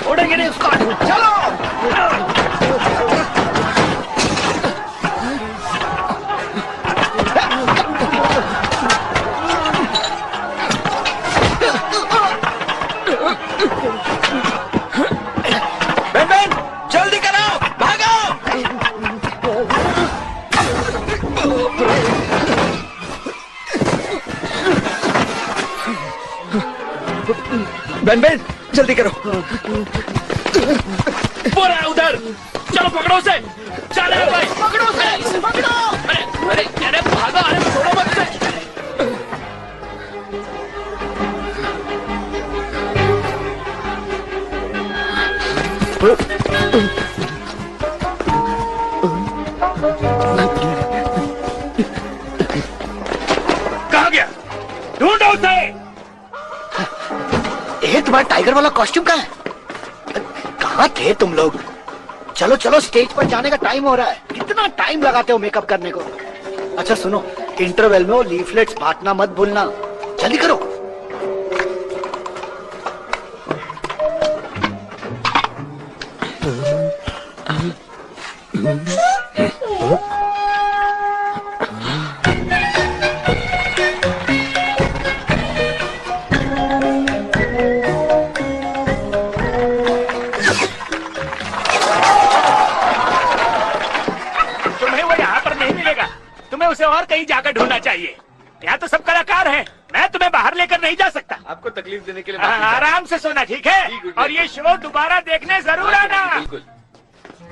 छोड़ेंगे नहीं उसको। चलो! बैन, जल्दी करो, भागो! बैन, जल्दी करो। बोल रहा है उधर! चलो पकड़ो उसे! चल रहे भाई! पकड़ो उसे! पकड़ो! अरे भागो! अरे छोड़ो मत उसे! कहाँ गया? ढूंढो उसे! ये तुम्हारा टाइगर वाला कॉस्ट्यूम कहाँ है? कहाँ थे तुम लोग? चलो चलो, स्टेज पर जाने का टाइम हो रहा है। कितना टाइम लगाते हो मेकअप करने को? अच्छा सुनो, इंटरवल में वो लीफलेट्स बांटना मत भूलना। जल्दी करो। उसे और कहीं जाकर ढूंढना चाहिए। यहाँ तो सब कलाकार हैं। मैं तुम्हें बाहर लेकर नहीं जा सकता। आपको तकलीफ देने के लिए आराम से सोना, ठीक है? और ये शो दोबारा देखने जरूर आना। बिल्कुल।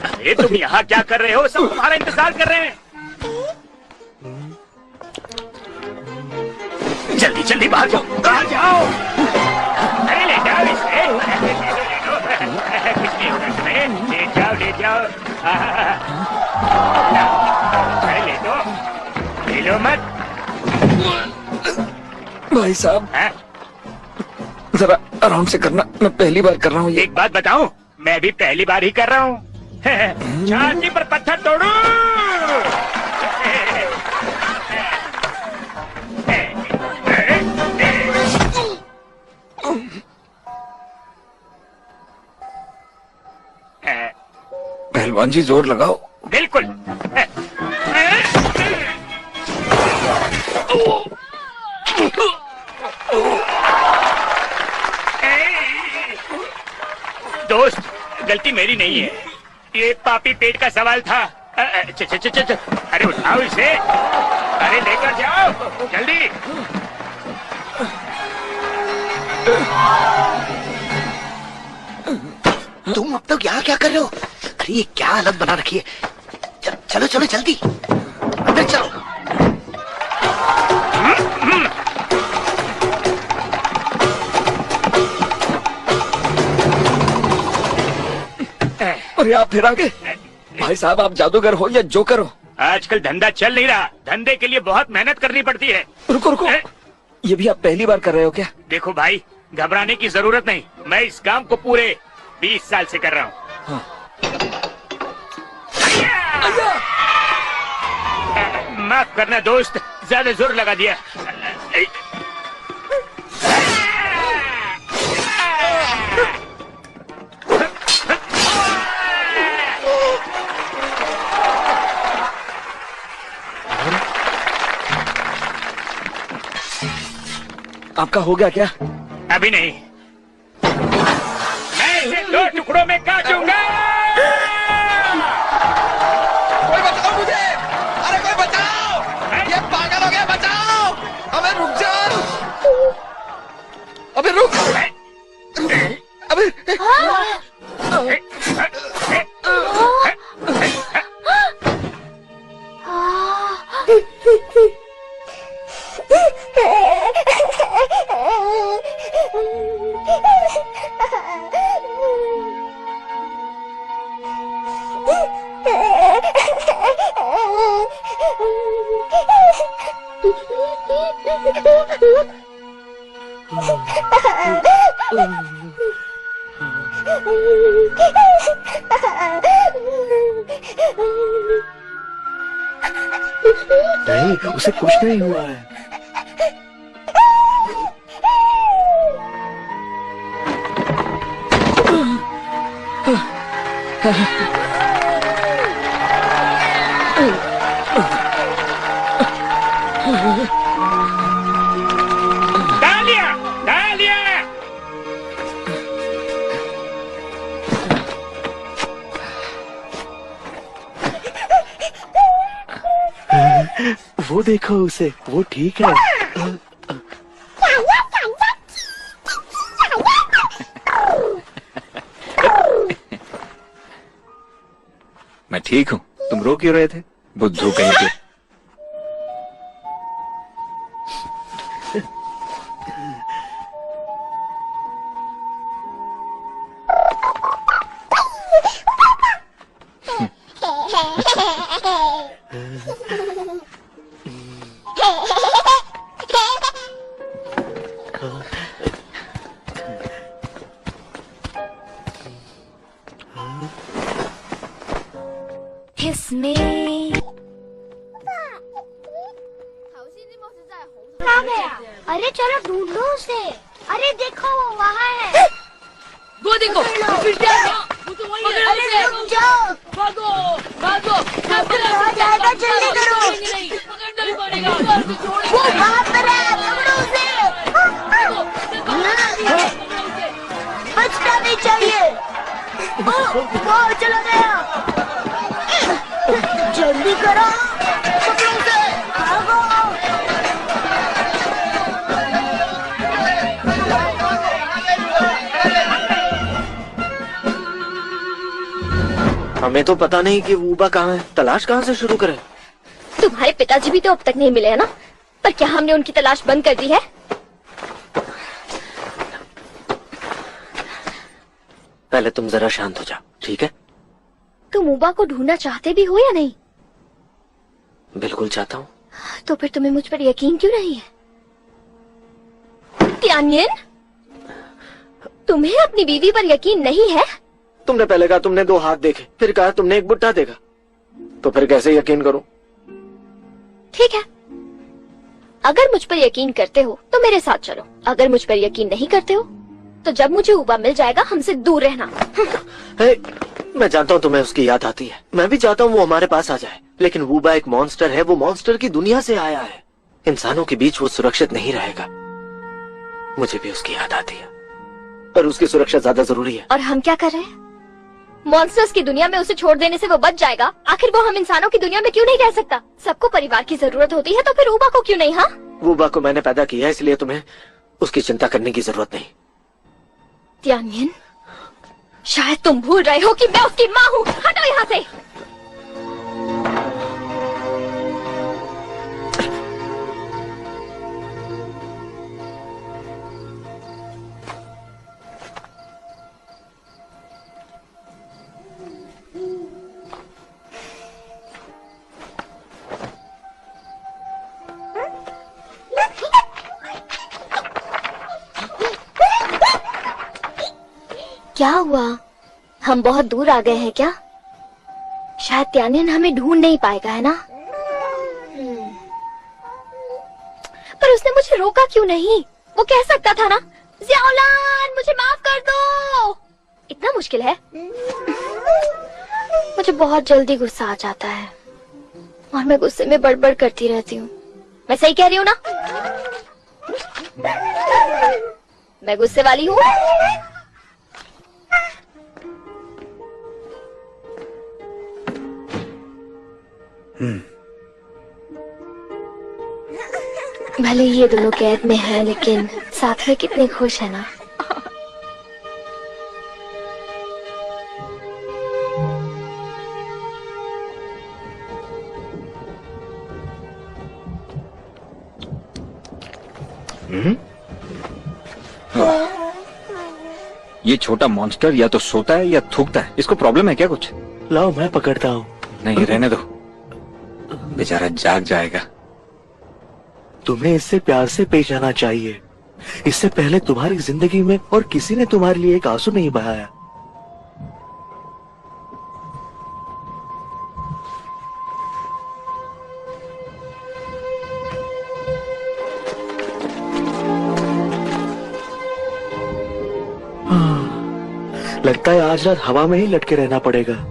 अरे तुम यहाँ क्या कर रहे हो? सब तुम्हारा इंतजार कर रहे हैं। जल्दी जल्दी बाहर जाओ, बाहर जाओ। अरे ले जाओ इसे। कुछ नहीं होगा तुम्हें। ले जाओ ले जाओ। अरे ले दो, ले लो मत। भाई साहब जरा आराम से करना, मैं पहली बार कर रहा हूँ। एक बात बताऊं, मैं भी पहली बार ही कर रहा हूँ। छाती पर पत्थर तोड़ू। पहलवान जी जोर लगाओ। बिल्कुल। दोस्त, गलती मेरी नहीं है। ये पापी पेट का सवाल था। अरे उठाओ इसे। अरे लेकर जाओ जल्दी। तुम अब तक यहाँ क्या कर रहे हो? अरे ये क्या हालत बना रखी है। चलो चलो जल्दी अंदर चलो। अरे आप फिर आ गए। भाई साहब आप जादूगर हो या जोकर हो? आजकल धंधा चल नहीं रहा। धंधे के लिए बहुत मेहनत करनी पड़ती है। रुको रुको, ये भी आप पहली बार कर रहे हो क्या? देखो भाई, घबराने की जरूरत नहीं। मैं इस काम को पूरे 20 साल से कर रहा हूँ। हाँ। माफ करना दोस्त, ज्यादा जोर लगा दिया। आपका हो गया क्या? अभी नहीं। मैं इसे 2 टुकड़ों में काटूंगा। कोई बचाओ मुझे, अरे कोई बचाओ, ये पागल हो गया, बचाओ। अबे रुक जा, अबे रुक, अबे नहीं, उसे कुछ नहीं हुआ है। डालिया, डालिया। वो देखो उसे, वो ठीक है। मैं ठीक हूँ, तुम रो क्यों रहे थे? बुद्धू कहीं के। Kiss me. कहाँ गया? अरे चलो ढूंढ लो उसे। अरे देखो वो वहाँ है। वो देखो, फिर क्या हुआ? वो तो वही है। अरे रुक जाओ। भागो, भागो। कहाँ जाएगा, जल्दी करो। पकड़ना ही पड़ेगा। वो वहाँ पर है, पकड़ो उसे। बचना नहीं चाहिए। वो चला गया। जल्दी करो, पकड़ो उसे, भागो। हमें तो पता नहीं कि वूबा कहाँ है। तलाश कहाँ से शुरू करें? तुम्हारे पिताजी भी तो अब तक नहीं मिले है ना? पर क्या हमने उनकी तलाश बंद कर दी है? पहले तुम जरा शांत हो जाओ, ठीक है? तुम वूबा को ढूंढना चाहते भी हो या नहीं? बिल्कुल चाहता हूँ। तो फिर तुम्हें मुझ पर यकीन क्यों नहीं है? तियानयिन, तुम्हें अपनी बीवी पर यकीन नहीं है? तुमने पहले कहा तुमने 2 हाथ देखे, फिर कहा तुमने एक बुट्टा देखा, तो फिर कैसे यकीन करूं? ठीक है, अगर मुझ पर यकीन करते हो तो मेरे साथ चलो। अगर मुझ पर यकीन नहीं करते हो तो जब मुझे वूबा मिल जाएगा हमसे दूर रहना। मैं जानता हूँ तुम्हें उसकी याद आती है, मैं भी चाहता हूँ वो हमारे पास आ जाए, लेकिन वूबा एक मॉन्स्टर है, वो मॉन्स्टर की दुनिया से आया है। इंसानों के बीच वो सुरक्षित नहीं रहेगा। मुझे भी उसकी याद आती है, पर उसकी सुरक्षा ज्यादा जरूरी है। और हम क्या कर रहे हैं? मॉन्स्टर्स की दुनिया में उसे छोड़ देने से वो बच जाएगा। आखिर वो हम इंसानों की दुनिया में क्यों नहीं रह सकता? सबको परिवार की जरूरत होती है, तो फिर वूबा को क्यों नहीं? हाँ, वूबा को मैंने पैदा किया, इसलिए तुम्हें उसकी चिंता करने की जरूरत नहीं। तियानयिन, शायद तुम भूल रहे हो कि मैं उसकी माँ हूँ। हटो यहाँ से। क्या हुआ? हम बहुत दूर आ गए हैं क्या? शायद तियानयिन हमें ढूंढ नहीं पाएगा, है ना? पर उसने मुझे रोका क्यों नहीं? वो कह सकता था ना, ज़ियाओलान मुझे माफ कर दो। इतना मुश्किल है? मुझे बहुत जल्दी गुस्सा आ जाता है और मैं गुस्से में बड़बड़ करती रहती हूँ। मैं सही कह रही हूँ ना? मैं गुस्से वाली हूँ? भले ये दोनों कैद में हैं, लेकिन साथ में कितने खुश है ना। ये छोटा मॉन्स्टर या तो सोता है या थूकता है। इसको प्रॉब्लम है क्या कुछ? लाओ मैं पकड़ता हूँ। नहीं, रहने दो, बेचारा जाग जाएगा। तुम्हें इससे प्यार से पेश आना चाहिए। इससे पहले तुम्हारी जिंदगी में और किसी ने तुम्हारे लिए एक आंसू नहीं बहाया। लगता है आज रात हवा में ही लटके रहना पड़ेगा।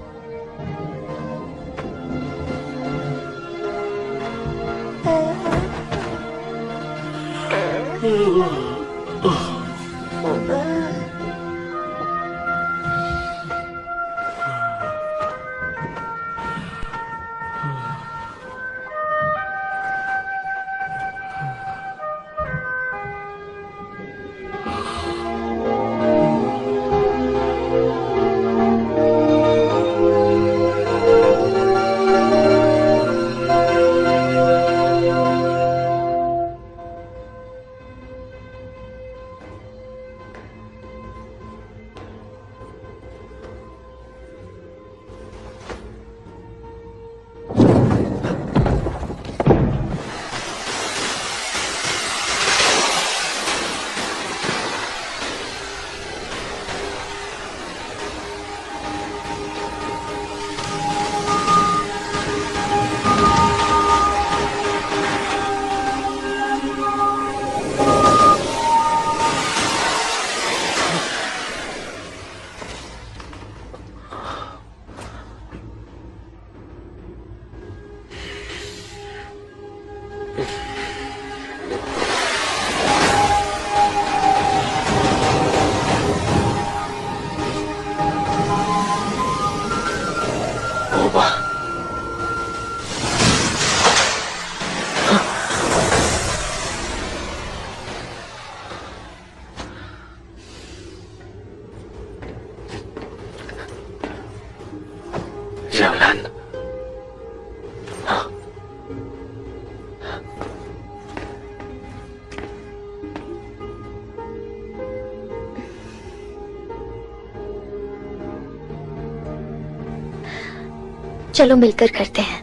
चलो मिलकर करते हैं।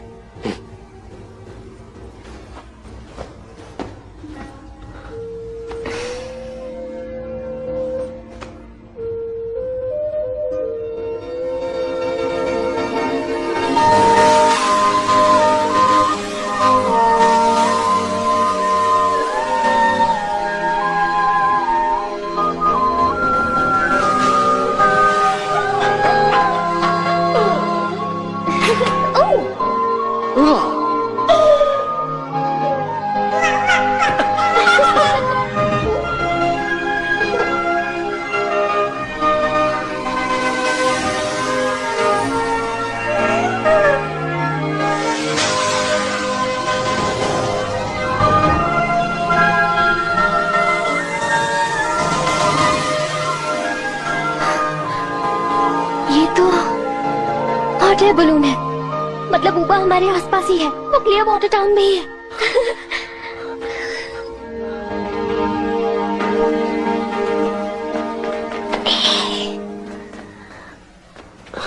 हॉट एयर बलून है, मतलब ऊबा हमारे आसपास ही है। वो क्लियर वाटर टाउन में ही है।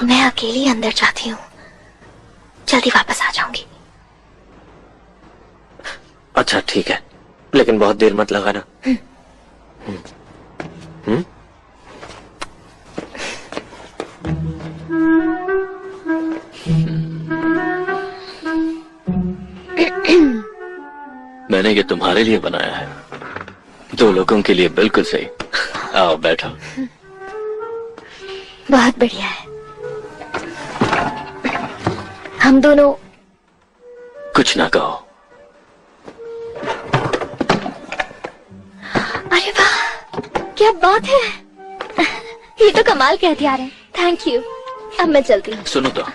मैं अकेली अंदर जाती हूँ, जल्दी वापस आ जाऊंगी। अच्छा ठीक है, लेकिन बहुत देर मत लगाना। मैंने ये तुम्हारे लिए बनाया है, 2 लोगों के लिए बिल्कुल सही। आओ बैठो। बहुत बढ़िया है। हम दोनों कुछ ना कहो। अरे वाह, क्या बात है। ये तो कमाल के हथियार है। Thank you. अब मैं चलती हूँ। सुनो तो,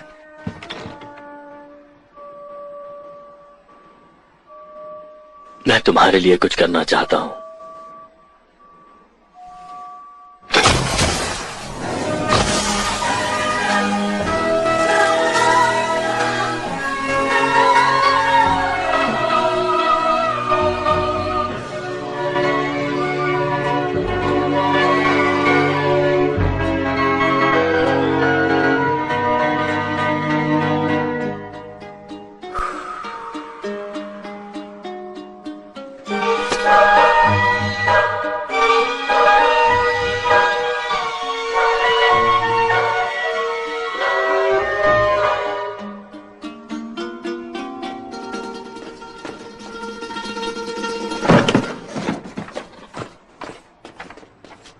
मैं तुम्हारे लिए कुछ करना चाहता हूं।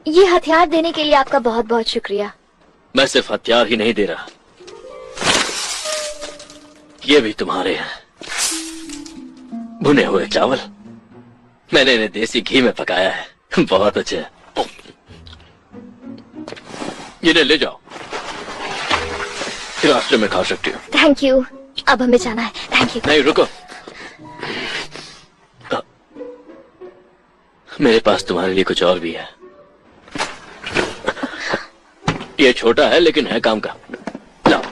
ये हथियार देने के लिए आपका बहुत बहुत शुक्रिया। मैं सिर्फ हथियार ही नहीं दे रहा, ये भी तुम्हारे हैं। भुने हुए चावल, मैंने इन्हें देसी घी में पकाया है, बहुत अच्छे हैं। इन्हें ले जाओ, रास्ते में खा सकती हो। Thank you. अब हमें जाना है। Thank you. नहीं, रुको। मेरे पास तुम्हारे लिए कुछ और भी है। ये छोटा है लेकिन है काम का। लाओ।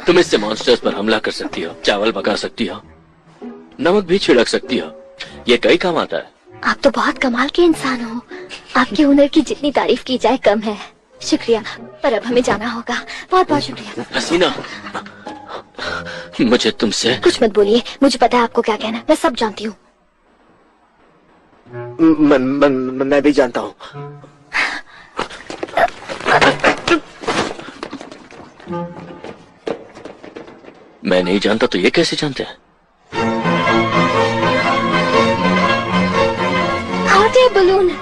तुम इससे मॉन्स्टर्स पर हमला कर सकती हो, चावल पका सकती हो, नमक भी छिड़क सकती हो। ये कई काम आता है। आप तो बहुत कमाल के इंसान हो। आपके हुनर की जितनी तारीफ की जाए कम है। शुक्रिया, पर अब हमें जाना होगा। बहुत बहुत शुक्रिया। हसीना, मुझे तुमसे कुछ मत बोलिए, मुझे पता है आपको क्या कहना है। मैं सब जानती हूँ। मैं भी जानता हूँ। मैं नहीं जानता तो ये कैसे जानते हैं? Hot air balloon.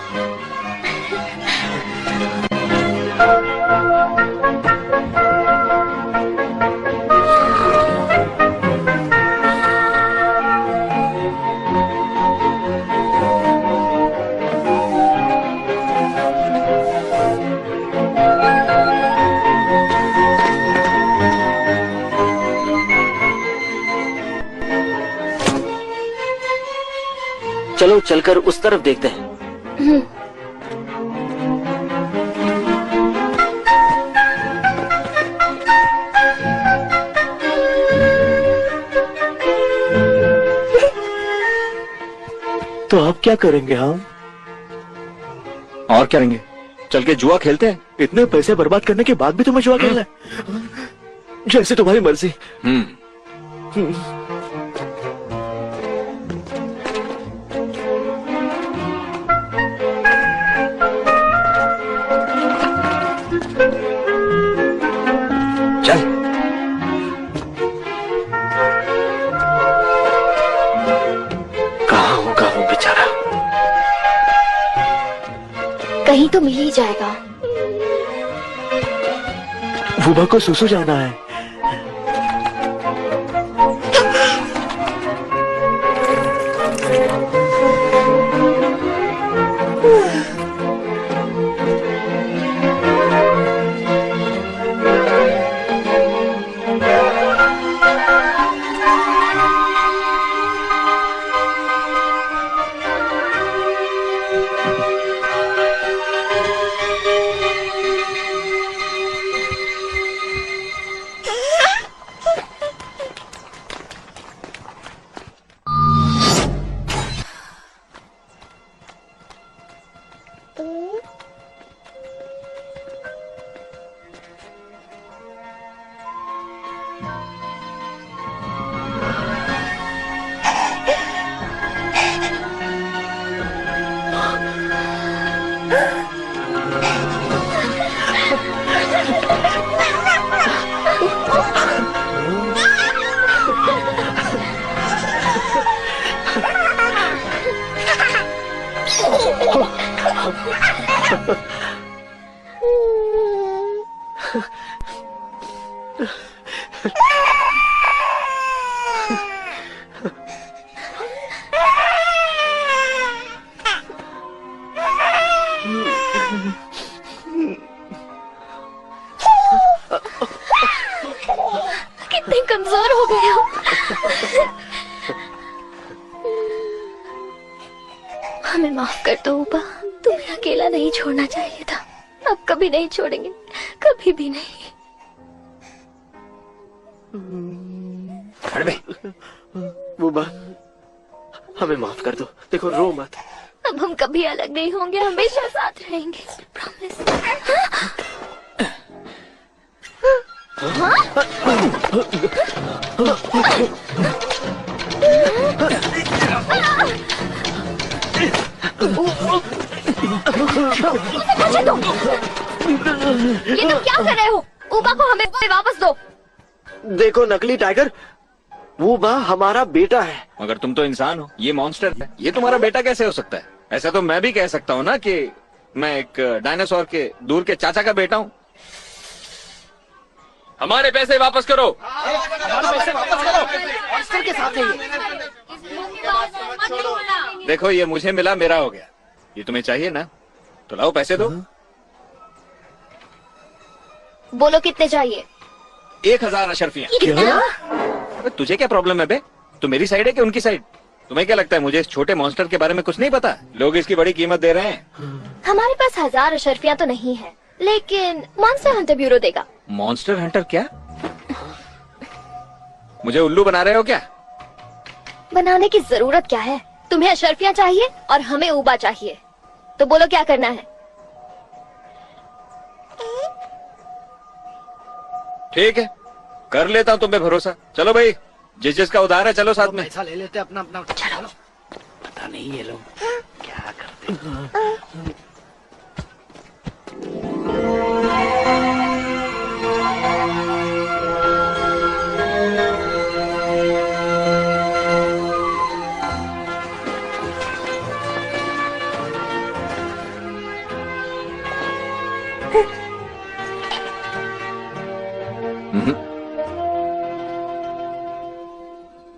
चलो चलकर उस तरफ देखते हैं। तो अब क्या करेंगे हम? और क्या करेंगे? चल के जुआ खेलते हैं। इतने पैसे बर्बाद करने के बाद भी तुम्हें जुआ खेलना है? जैसे तुम्हारी मर्जी। कहीं तो मिल ही जाएगा। वुबा को सुसु जाना है। ऊबा, तुम्हें अकेला नहीं छोड़ना चाहिए था। अब कभी नहीं छोड़ेंगे, कभी भी नहीं। ऊबा, हमें माफ कर दो। देखो, रो मत। अब हम कभी अलग नहीं होंगे, हमेशा साथ रहेंगे। प्रॉमिस। ये तुम क्या कर रहे हो? ऊबा को हमें वापस दो। देखो नकली टाइगर, ऊबा हमारा बेटा है। मगर तुम तो इंसान हो, ये मॉन्स्टर है। ये तुम्हारा बेटा कैसे हो सकता है? ऐसा तो मैं भी कह सकता हूँ ना कि मैं एक डायनासोर के दूर के चाचा का बेटा हूँ। हमारे पैसे वापस करो। हमारे पैसे वापस करो। मॉन्स्टर के साथ नहीं। देखो, ये मुझे मिला, मेरा हो गया। ये तुम्हें चाहिए ना, तो लाओ पैसे दो। बोलो कितने चाहिए? 1000 अशरफियां। तुझे क्या प्रॉब्लम है बे? तू मेरी साइड है कि उनकी साइड? तुम्हें क्या लगता है मुझे इस छोटे मॉन्स्टर के बारे में कुछ नहीं पता? लोग इसकी बड़ी कीमत दे रहे हैं। हमारे पास 1000 अशरफियां तो नहीं है, लेकिन मॉन्स्टर हंटर ब्यूरो देगा। मॉन्स्टर हंटर क्या? मुझे उल्लू बना रहे हो क्या? बनाने की जरूरत क्या है? तुम्हें अशरफियां चाहिए और हमें ऊबा चाहिए, तो बोलो क्या करना है? ठीक है, कर लेता हूँ तुम पे भरोसा। चलो भाई, जिसका उधार है चलो साथ में। पैसा ले लेते अपना अपना। चलो। पता नहीं ये लोग क्या करते हैं।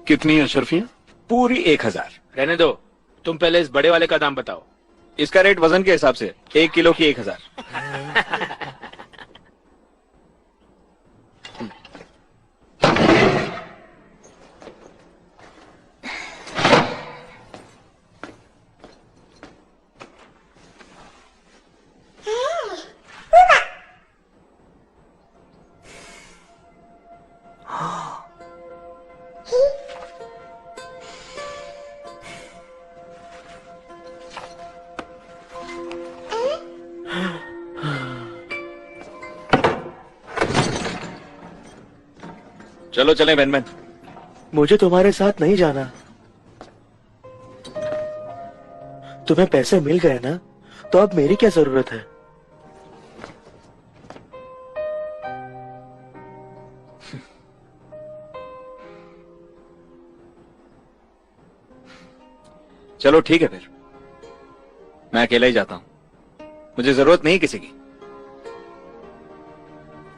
कितनी अशरफियां? पूरी 1000। रहने दो, तुम पहले इस बड़े वाले का दाम बताओ। इसका रेट वजन के हिसाब से 1 किलो की 1000। चलो चलें बैनमैन। मुझे तुम्हारे साथ नहीं जाना। तुम्हें पैसे मिल गए ना, तो अब मेरी क्या जरूरत है? चलो ठीक है, फिर मैं अकेला ही जाता हूं। मुझे जरूरत नहीं किसी की।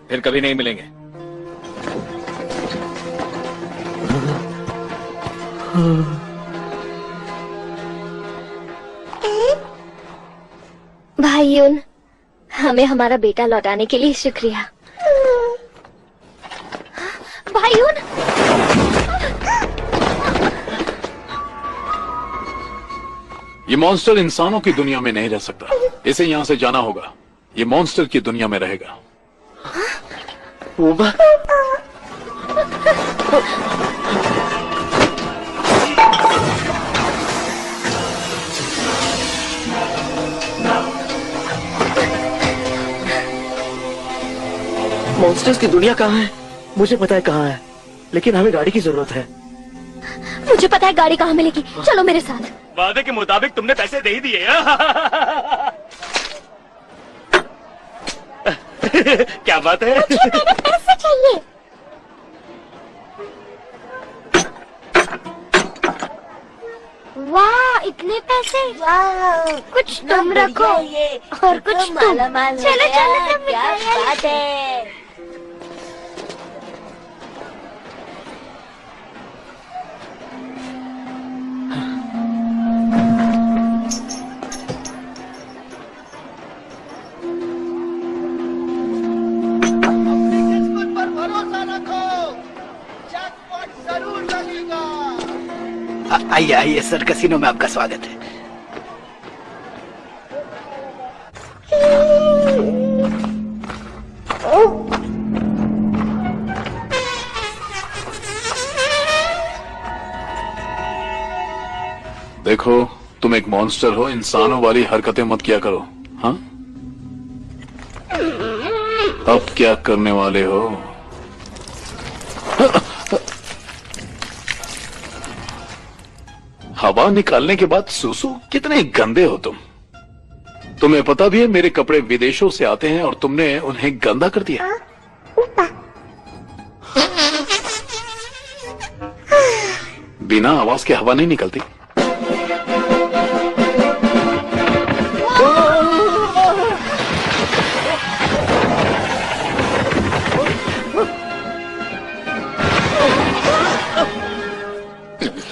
फिर कभी नहीं मिलेंगे। भाईयों, हमें हमारा बेटा लौटाने के लिए शुक्रिया। भाईयों, ये मॉन्स्टर इंसानों की दुनिया में नहीं रह सकता। इसे यहाँ से जाना होगा। ये मॉन्स्टर की दुनिया में रहेगा। ऊबा, मॉन्स्टर्स की दुनिया कहाँ है? मुझे पता है कहाँ है, लेकिन हमें गाड़ी की जरूरत है। मुझे पता है गाड़ी कहाँ मिलेगी। चलो मेरे साथ। वादे के मुताबिक तुमने पैसे दे ही दिए। क्या बात है? मुझे पैसे चाहिए। वाह, इतने पैसे! वाह, कुछ तुम रखो और कुछ तुम। चलो चलो, सब क्या बात है। आइए आइए सर, कैसीनो में आपका स्वागत है। देखो, तुम एक मॉन्स्टर हो, इंसानों वाली हरकतें मत किया करो। हाँ, अब क्या करने वाले हो? हवा निकालने के बाद सुसु, कितने गंदे हो तुम। तुम्हें पता भी है मेरे कपड़े विदेशों से आते हैं और तुमने उन्हें गंदा कर दिया। बिना आवाज के हवा नहीं निकलती।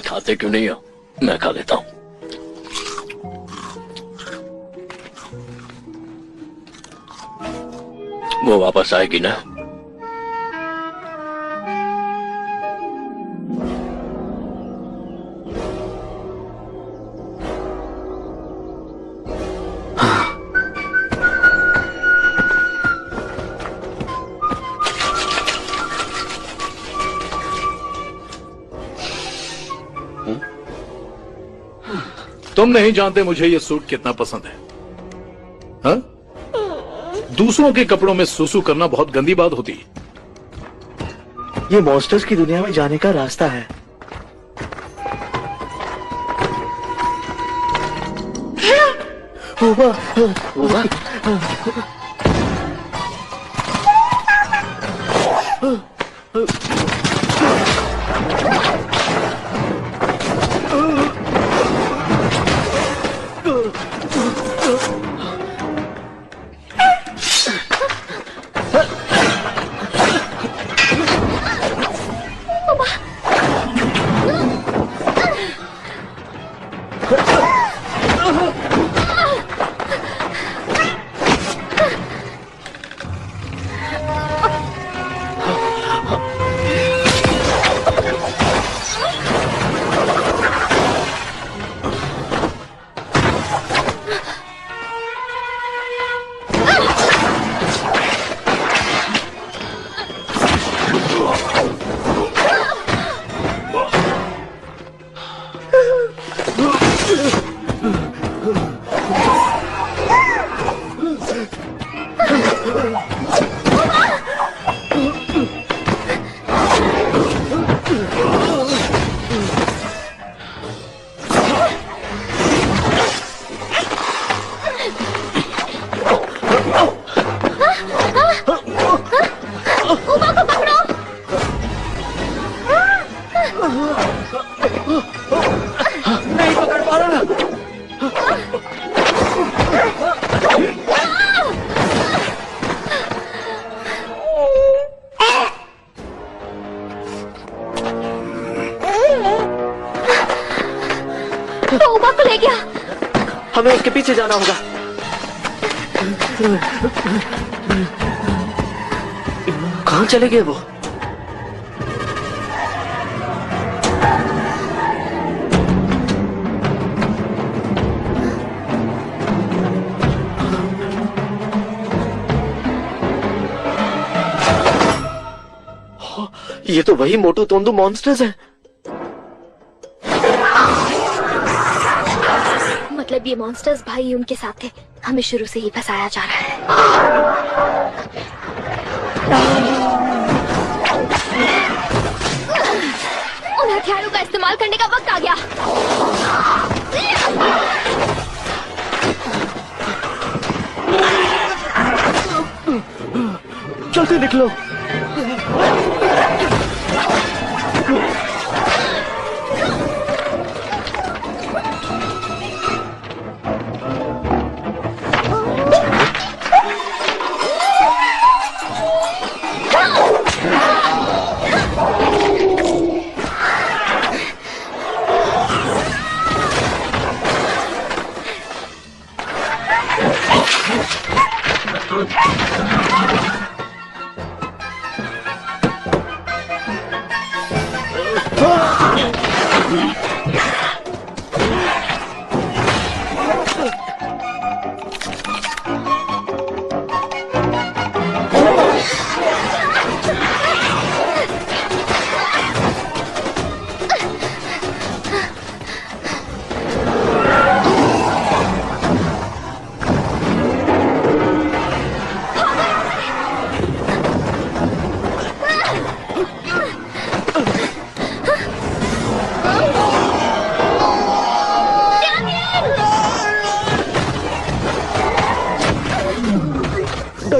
खाते क्यों नहीं हो? मैं खा लेता हूं। वो वापस आएगी ना? तुम नहीं जानते मुझे ये सूट कितना पसंद है। हाँ? दूसरों के कपड़ों में सुसु करना बहुत गंदी बात होती है। ये मॉन्स्टर्स की दुनिया में जाने का रास्ता है। नहीं पकड़ पा रहा। वो उमा को ले गया। हमें उसके पीछे जाना होगा। कहाँ चले गए वो? ये तो वही मोटू तोंदू मॉन्स्टर्स हैं। मतलब ये मॉन्स्टर्स भाई उनके साथ थे। हमें शुरू से ही फंसाया जा रहा है। उन हथियारों का इस्तेमाल करने का वक्त आ गया। जल्दी निकलो।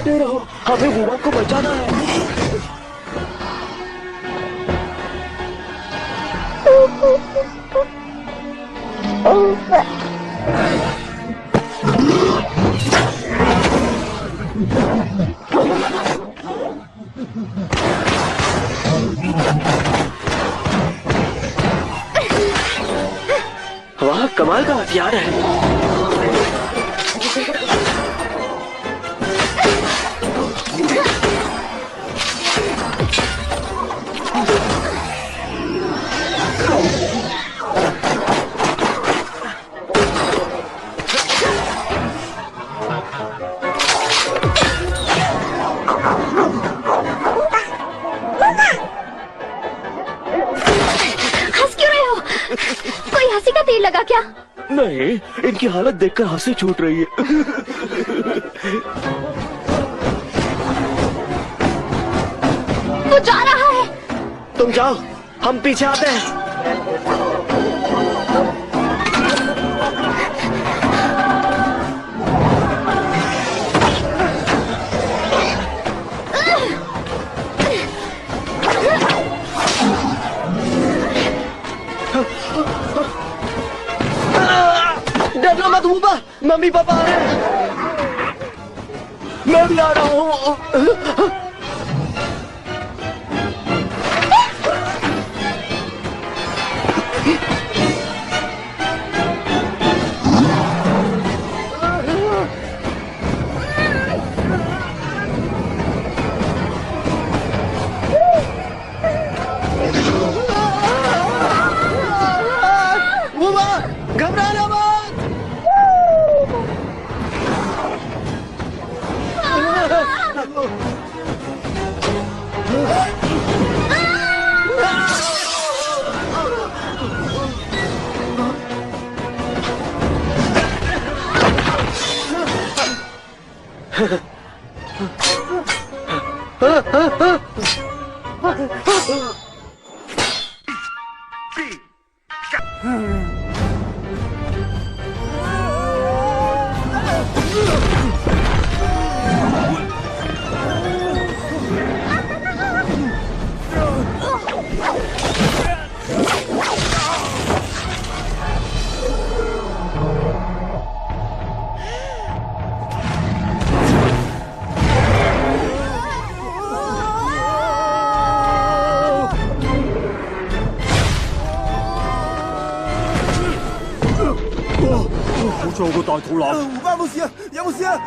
डटे रहो, हमें वुबा को बचाना है। वाह, कमाल का हथियार है। हंस क्यों रहे हो? कोई हंसी का तीर लगा क्या? नहीं, इनकी हालत देखकर हंसी छूट रही है। वो जा रहा है। तुम जाओ, हम पीछे आते हैं। डरना मत वुबा, मम्मी पापा आ रहे हैं। मैं भी आ रहा हूँ। वुबा, घबराना मत।好似有個大肚腩。胡巴冇事啊，有冇事啊？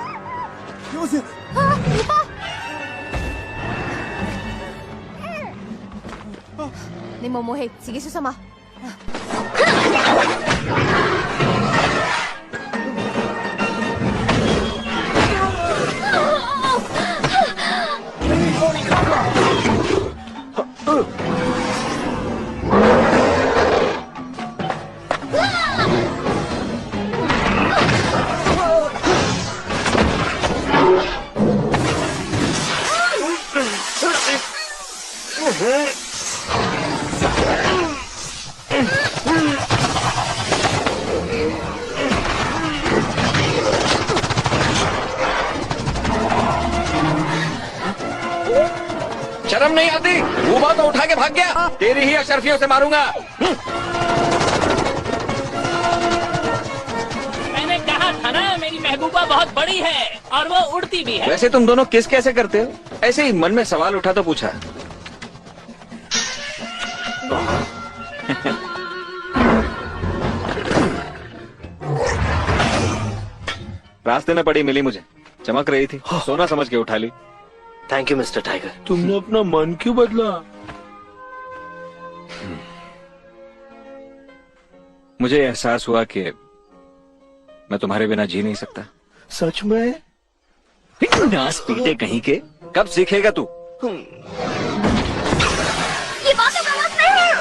有冇事？胡巴，你冇武器，自己小心啊！शर्म नहीं आती? वुबा तो उठा के भाग गया। तेरी ही अशरफियों से मारूंगा। मैंने कहा था ना, मेरी महबूबा बहुत बड़ी है और वो उड़ती भी है। वैसे तुम दोनों किस कैसे करते हो? ऐसे ही मन में सवाल उठा तो पूछा। रास्ते में पड़ी मिली मुझे, चमक रही थी, सोना समझ के उठा ली। Thank you mister Tiger. तुमने अपना मन क्यों बदला? मुझे एहसास हुआ कि मैं तुम्हारे बिना जी नहीं सकता। सच में? नास पीटे कहीं के, कब सीखेगा तू? ये बातें गलत नहीं है।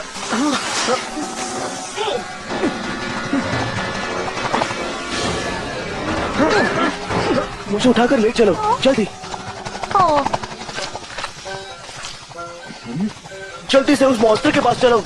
मुझे उठाकर ले चलो, जल्दी। जल्दी से उस मॉन्स्टर के पास चलो।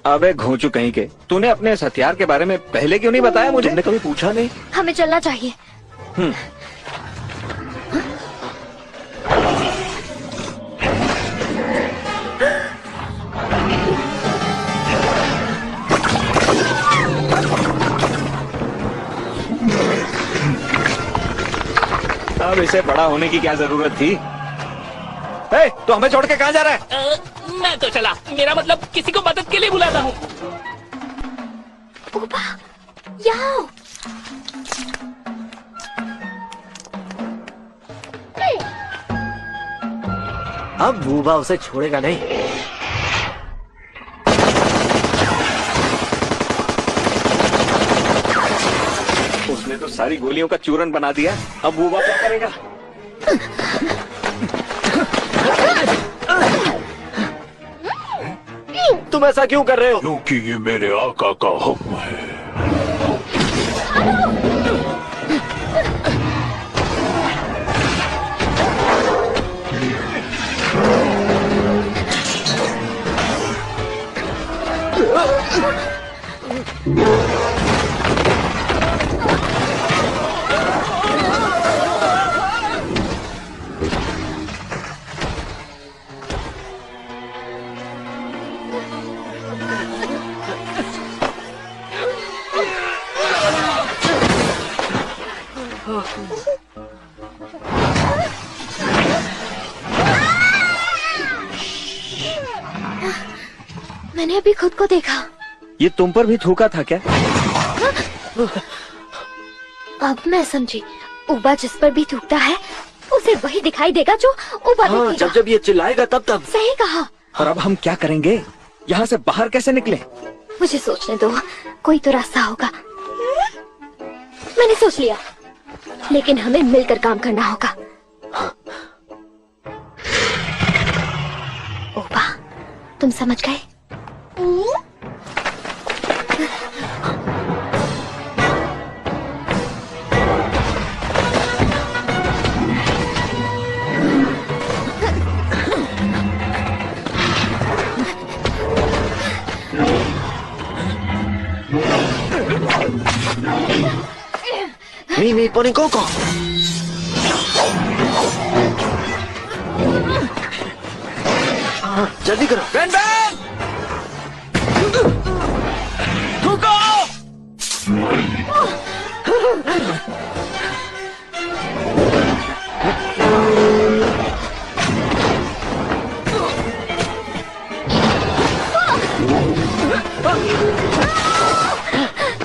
अबे घोंचू कहीं के, तूने अपने इस हथियार के बारे में पहले क्यों नहीं बताया मुझे? तुमने कभी पूछा नहीं? हमें चलना चाहिए। अब इसे बड़ा होने की क्या जरूरत थी? ए, तो हमें छोड़ के कहाँ जा रहा है? मैं तो चला, मेरा मतलब किसी को मदद के लिए बुलाता हूँ। याओ। अब बूबा उसे छोड़ेगा नहीं। उसने तो सारी गोलियों का चूरन बना दिया, अब बूबा क्या करेगा? तुम ऐसा क्यों कर रहे हो? क्योंकि ये मेरे आका का हुक्म है। मैंने अभी खुद को देखा। ये तुम पर भी थूका था क्या? अब मैं समझी, उबा जिस पर भी थूकता है उसे वही दिखाई देगा जो उबा हाँ, जब जब ये चिल्लाएगा तब। सही कहा। और अब हम क्या करेंगे? यहाँ से बाहर कैसे निकले? मुझे सोचने दो, कोई तो रास्ता होगा। मैंने सोच लिया, लेकिन हमें मिलकर काम करना होगा। ओबा, तुम समझ गए? Mimi, ponen coco. जल्दी करो। Ben Ben! थूको!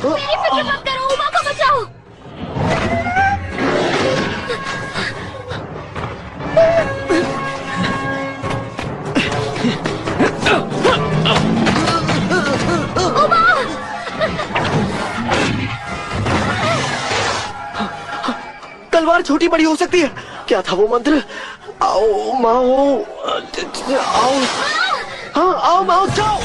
मेरी फिक्र मत करो, उबा को बचाओ। तलवार छोटी बड़ी हो सकती है। क्या था वो मंत्र? आओ माओ, आओ, हाँ आओ माओ, जाओ।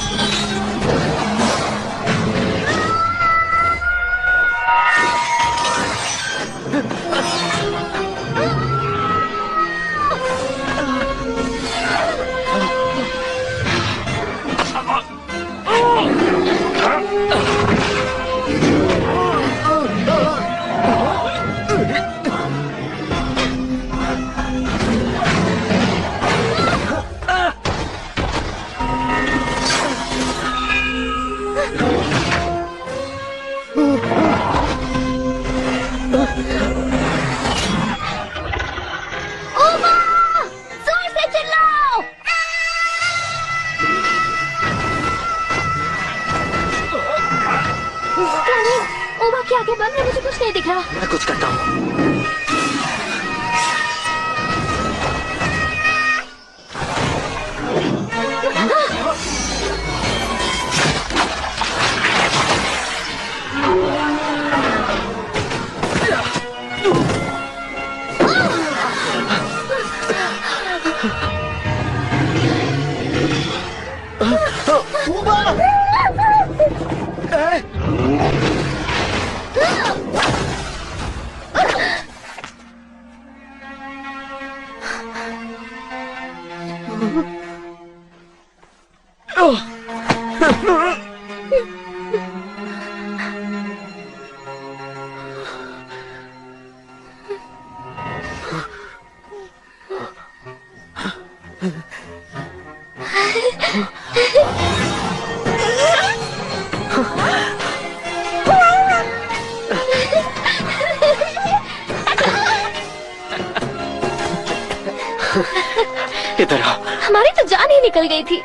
इधर आओ। हमारी तो जान ही निकल गई थी।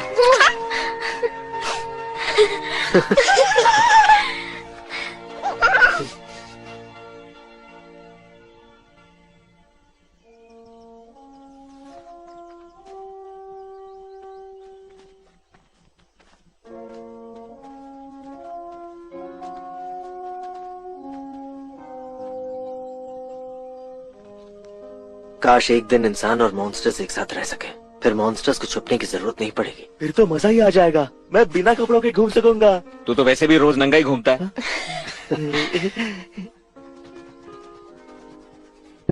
काश एक दिन इंसान और मॉन्स्टर्स एक साथ रह सके, फिर मॉन्स्टर्स को छुपने की जरूरत नहीं पड़ेगी। फिर तो मजा ही आ जाएगा, मैं बिना कपड़ों के घूम सकूंगा। तू तो वैसे भी रोज नंगा ही घूमता है।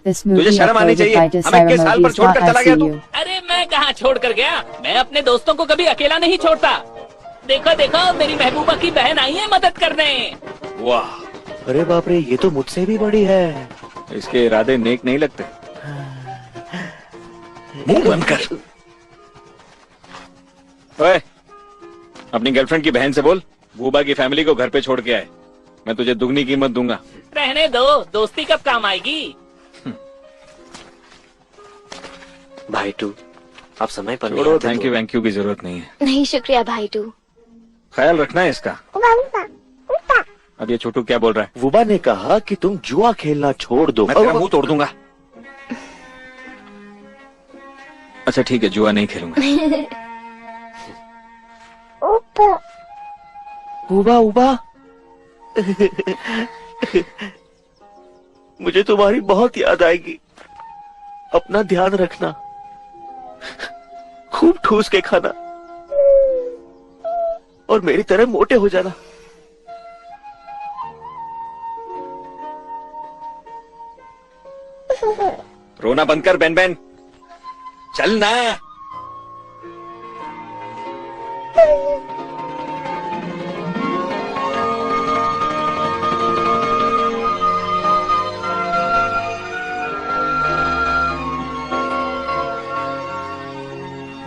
तुझे शर्म आनी चाहिए, हमें किस हाल पर छोड़कर चला गया तू? अरे मैं कहाँ छोड़ कर गया, मैं अपने दोस्तों को कभी अकेला नहीं छोड़ता। देखो देखो मेरी महबूबा की बहन आई है मदद करने। वाह, अरे बाप रे, ये तो मुझसे भी बड़ी है। इसके इरादे नेक नहीं लगते। मुंह बंद कर। ओए, अपनी गर्लफ्रेंड की बहन से बोल बूबा की फैमिली को घर पे छोड़ के आए, मैं तुझे दुगनी कीमत दूंगा। रहने दो, दोस्ती कब काम आएगी। भाई टू, आप समय पर छोड़ो, थैंक यू की जरूरत नहीं है। नहीं शुक्रिया भाई टू। ख्याल रखना है इसका। अब ये छोटू क्या बोल रहा है? वुबा ने कहा कि तुम जुआ खेलना छोड़ दो। मैं तेरा मुंह तोड़ दूंगा। अच्छा ठीक है, जुआ नहीं खेलूंगा। वुबा वुबा, मुझे तुम्हारी बहुत याद आएगी। अपना ध्यान रखना, खूब ठूस के खाना और मेरी तरह मोटे हो जाना। रोना बंद कर बेन बेन, चल ना।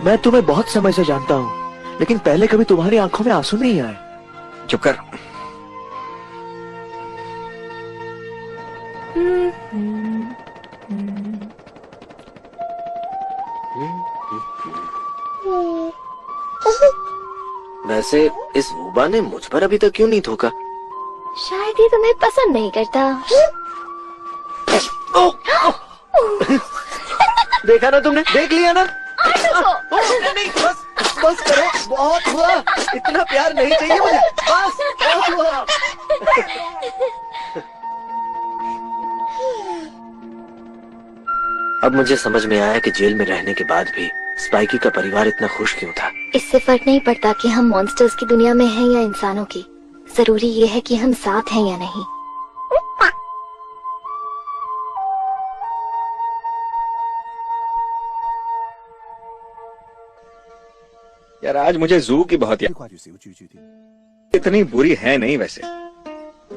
मैं तुम्हें बहुत समय से जानता हूँ, लेकिन पहले कभी तुम्हारी आंखों में आंसू नहीं आए। चुप कर। वैसे इस वुबा ने मुझ पर अभी तक क्यों नहीं थूका? शायद ये तुम्हें पसंद नहीं करता। देखा ना तुमने, देख लिया ना। नहीं, बस करो, बहुत हुआ, इतना प्यार नहीं चाहिए मुझे, बस बहुत हुआ। अब मुझे समझ में आया कि जेल में रहने के बाद भी स्पाइकी का परिवार इतना खुश क्यों था। इससे फर्क नहीं पड़ता कि हम मॉन्स्टर्स की दुनिया में हैं या इंसानों की, जरूरी ये है कि हम साथ हैं या नहीं। यार आज मुझे जू की बहुत याद। इतनी बुरी है नहीं वैसे।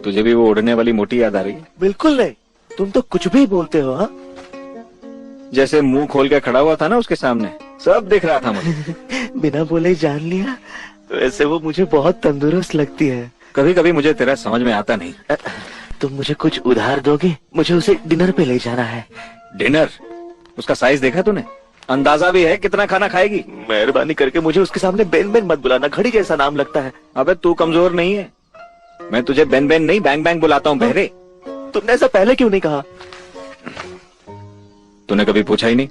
तुझे भी वो उड़ने वाली मोटी याद आ रही है? बिल्कुल नहीं, तुम तो कुछ भी बोलते हो। हाँ, जैसे मुंह खोल के खड़ा हुआ था ना उसके सामने, सब दिख रहा था मुझे। बिना बोले ही जान लिया। वैसे वो मुझे बहुत तंदुरुस्त लगती है। कभी कभी मुझे तेरा समझ में आता नहीं। तुम मुझे कुछ उधार दोगे? मुझे उसे डिनर पे ले जाना है। डिनर? उसका साइज देखा तूने? अंदाजा भी है कितना खाना खाएगी? मेहरबानी करके मुझे उसके सामने बेन बेन मत बुलाना, घड़ी जैसा नाम लगता है। अबे तू कमजोर नहीं है, मैं तुझे बेन बेन नहीं बैंग बैंग बुलाता हूँ बहरे। तुमने ऐसा पहले क्यों नहीं कहा? तूने कभी पूछा ही नहीं।